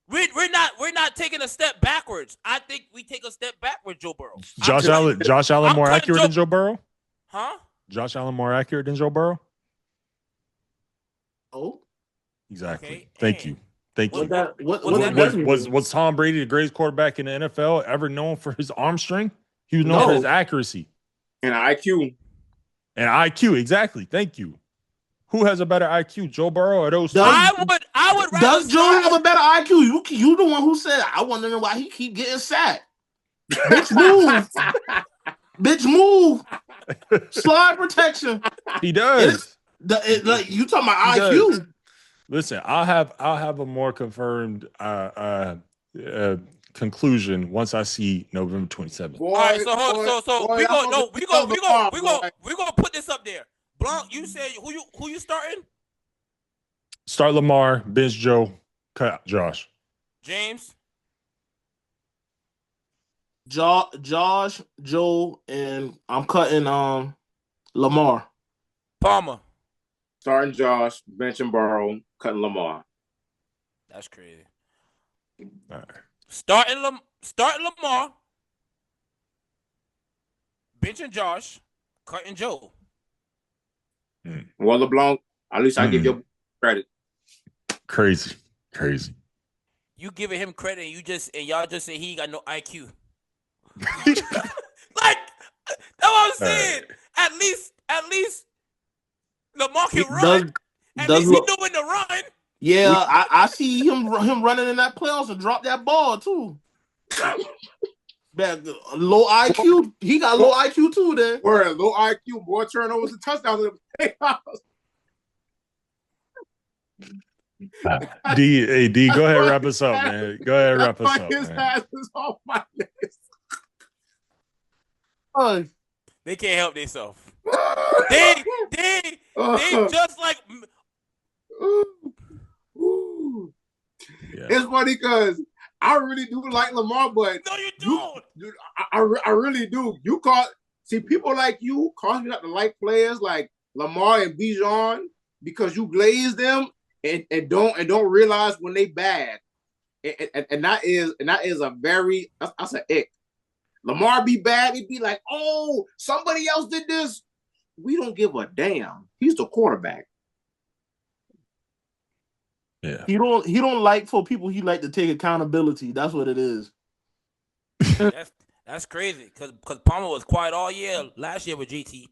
We're not taking a step backwards. I think we take a step backwards, Joe Burrow. Josh Allen I'm more putting accurate than Joe Burrow? Huh? Josh Allen more accurate than Joe Burrow? Oh, Exactly. Okay, Thank and you. Thank what you. what what's does that that mean? mean? Was Tom Brady the greatest quarterback in the NFL ever known for his arm strength? He was known for No. his accuracy And IQ. and IQ. Exactly. Thank you. Who has a better IQ, Joe Burrow or those two? Does I would rather Does Joe start. have a better IQ? You the one who said I want to know why he keep getting sacked. Bitch, move. Bitch, move. Slide protection. He does. Like you talking about He IQ? does. Listen, I'll have a more confirmed conclusion once I see November 27th. Boy, All right, so boy, we that's go what no the we go boy. we gonna put this up there. Blanc, you said who you starting? Start Lamar, bench Joe, cut Josh. James. Josh, Joe, and I'm cutting Lamar. Palmer. Starting Josh, benching Burrow, cutting Lamar. That's crazy. All right. Starting Lamar. Benching Josh, cutting Joe. Well, LeBlanc, at least I give you credit. Crazy. You giving him credit and y'all just say he got no IQ. Like that's what I'm saying. Right. At least Lamar can run. Does At does least he look? doing the run. Yeah, I see him running in that playoffs and drop that ball too. Back low IQ. He got low IQ too. Then We're low IQ, more turnovers and touchdowns in the playoffs. D, go ahead, wrap us up, man. Go ahead, wrap us up, His man. ass is off my list. They can't help themselves. They just like Yeah. It's funny because I really do like Lamar, but no, you don't. I really do. People like you cause me not to like players like Lamar and Bijan because you glaze them and don't realize when they bad. And that is a very that's an ick. Lamar be bad, it'd be like, oh, somebody else did this. We don't give a damn. He's the quarterback. Yeah. he don't like for people. He like to take accountability. That's what it is. That's crazy because Palmer was quiet all year last year with GT.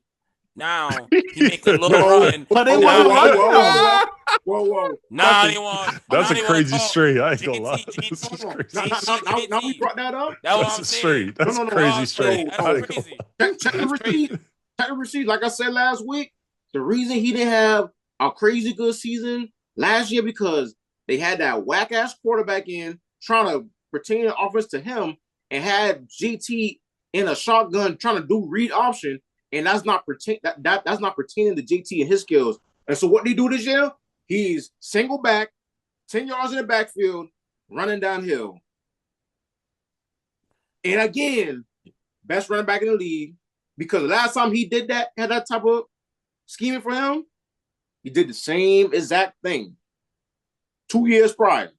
Now he makes a little run. But they wasn't running. Whoa. Nah, they want. That's a crazy talk. straight. I ain't gonna lie. GT. This is crazy. Now we brought that up. That's what That's I'm a saying. straight. That's No, crazy straight. That's I ain't crazy. gonna Check the receipt. Check the receipt. Like I said last week, the reason he didn't have a crazy good season last year because they had that whack ass quarterback in trying to pertain the offense to him and had GT in a shotgun trying to do read option, and that's not that's not pertaining to GT and his skills. And so what they do this year, he's single back, 10 yards in the backfield, running downhill. And again, best running back in the league. Because last time he did that, had that type of scheming for him, he did the same exact thing 2 years prior.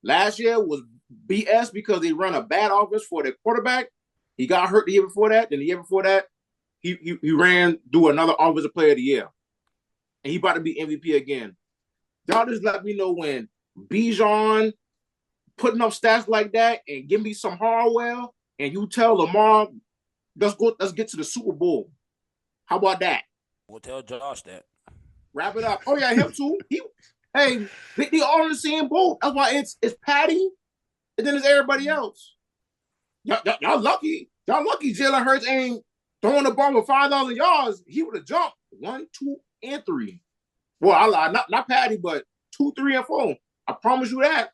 Last year was BS because they run a bad offense for their quarterback. He got hurt the year before that. Then the year before that, he ran through another offensive player of the year. And he about to be MVP again. Y'all just let me know when Bijan putting up stats like that and give me some Harwell and you tell Lamar, let's get to the Super Bowl. How about that? We'll tell Josh that. Wrap it up. Oh yeah, him too. They all in the same boat. That's why it's Patty and then it's everybody else. Y'all lucky. Y'all lucky Jalen Hurts ain't throwing the ball with 5,000 yards. He would have jumped 1, 2, and 3. Well, I lied. Not Patty, but 2, 3, and 4. I promise you that.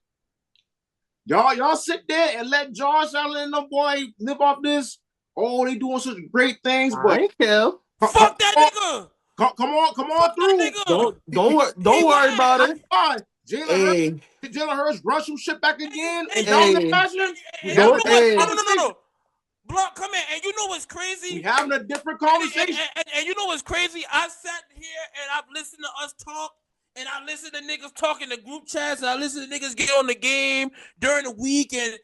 Y'all sit there and let Josh Allen and them boy live off this. Oh, they doing such great things, but I ain't care. Fuck that nigga. Come on through. Don't worry about it. Jalen Hurts run some shit back again and Hey. fashion. No. Blunt, come in, and you know what's crazy? We having a different conversation. And you know what's crazy? I sat here and I've listened to us talk, and I listen to niggas talk in the group chats, and I listen to niggas get on the game during the week, and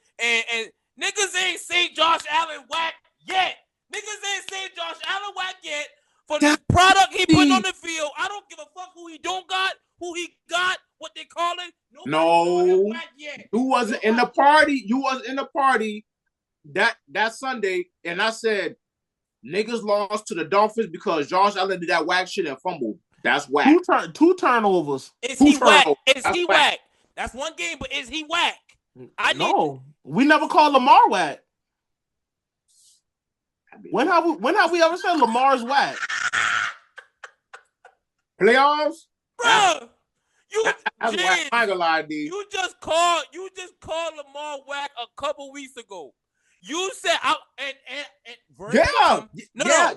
niggas ain't say Josh Allen whack yet. Niggas ain't say Josh Allen whack yet, for the product he put on the field. I don't give a fuck who he don't got, who he got, what they call it. No, you wasn't in the party. You wasn't in the party that Sunday, and I said niggas lost to the Dolphins because Josh Allen did that whack shit and fumbled. That's whack. Two turnovers. Is he whack? Is he whack? That's one game, but is he whack? We never called Lamar whack. When have we ever said Lamar's whack? Playoffs, bro. That's whack. I ain't gonna lie, D. You just called Lamar whack a couple weeks ago. You said verbatim,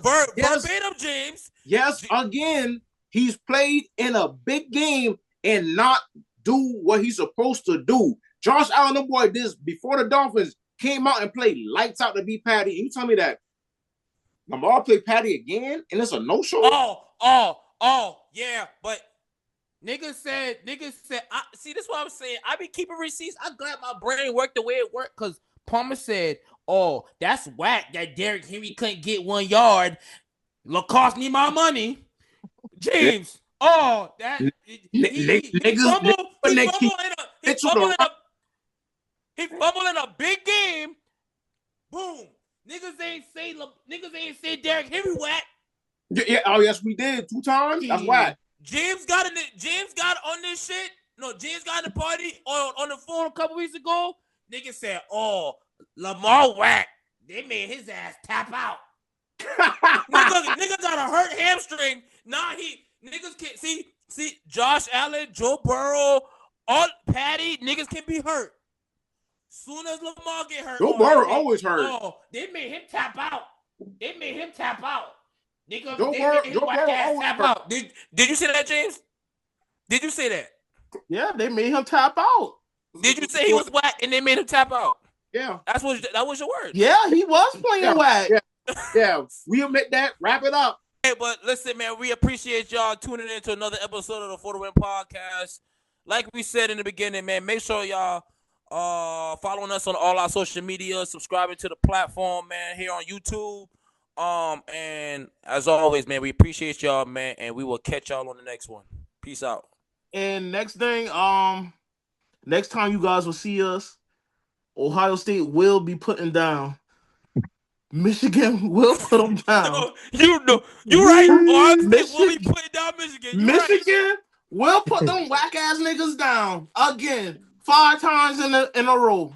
verbatim, James. Yes, again, he's played in a big game and not do what he's supposed to do. Josh Allen, the boy, this before the Dolphins came out and played lights out to beat Patty. You tell me that Lamar played Patty again and it's a no-show? Yeah, but niggas said, see, this is what I'm saying. I be keeping receipts. I'm glad my brain worked the way it worked because Palmer said, that's whack that Derrick Henry couldn't get 1 yard. Cost me my money. James, he fumbled in a big game. Boom. Niggas ain't say Derrick Henry whack. Yeah, oh yes, we did 2 times. That's whack. James got on this shit. No, James got in the party on the phone a couple weeks ago. Niggas said, Lamar whack. They made his ass tap out. nigga got a hurt hamstring. Niggas can't see Josh Allen, Joe Burrow, all Patty, niggas can be hurt. Soon as Lamar get hurt, Joe Burrow always hurt. They made him tap out. Nigga, Joe Burrow tap out. Did you say that, James? Did you say that? Yeah, they made him tap out. Did you say he was whack and they made him tap out? Yeah. That was your word. Yeah, he was playing whack. Yeah, we admit that. Wrap it up. Hey, but listen, man, we appreciate y'all tuning in to another episode of the For the Win podcast. Like we said in the beginning, man, make sure y'all following us on all our social media, subscribing to the platform, man, here on YouTube. And as always, man, we appreciate y'all, man, and we will catch y'all on the next one. Peace out. And next thing, next time you guys will see us, Ohio State will be putting down. Michigan will put them down. No, you're right. Ohio State will be putting down Michigan. Michigan will put them whack ass niggas down again 5 times in a row.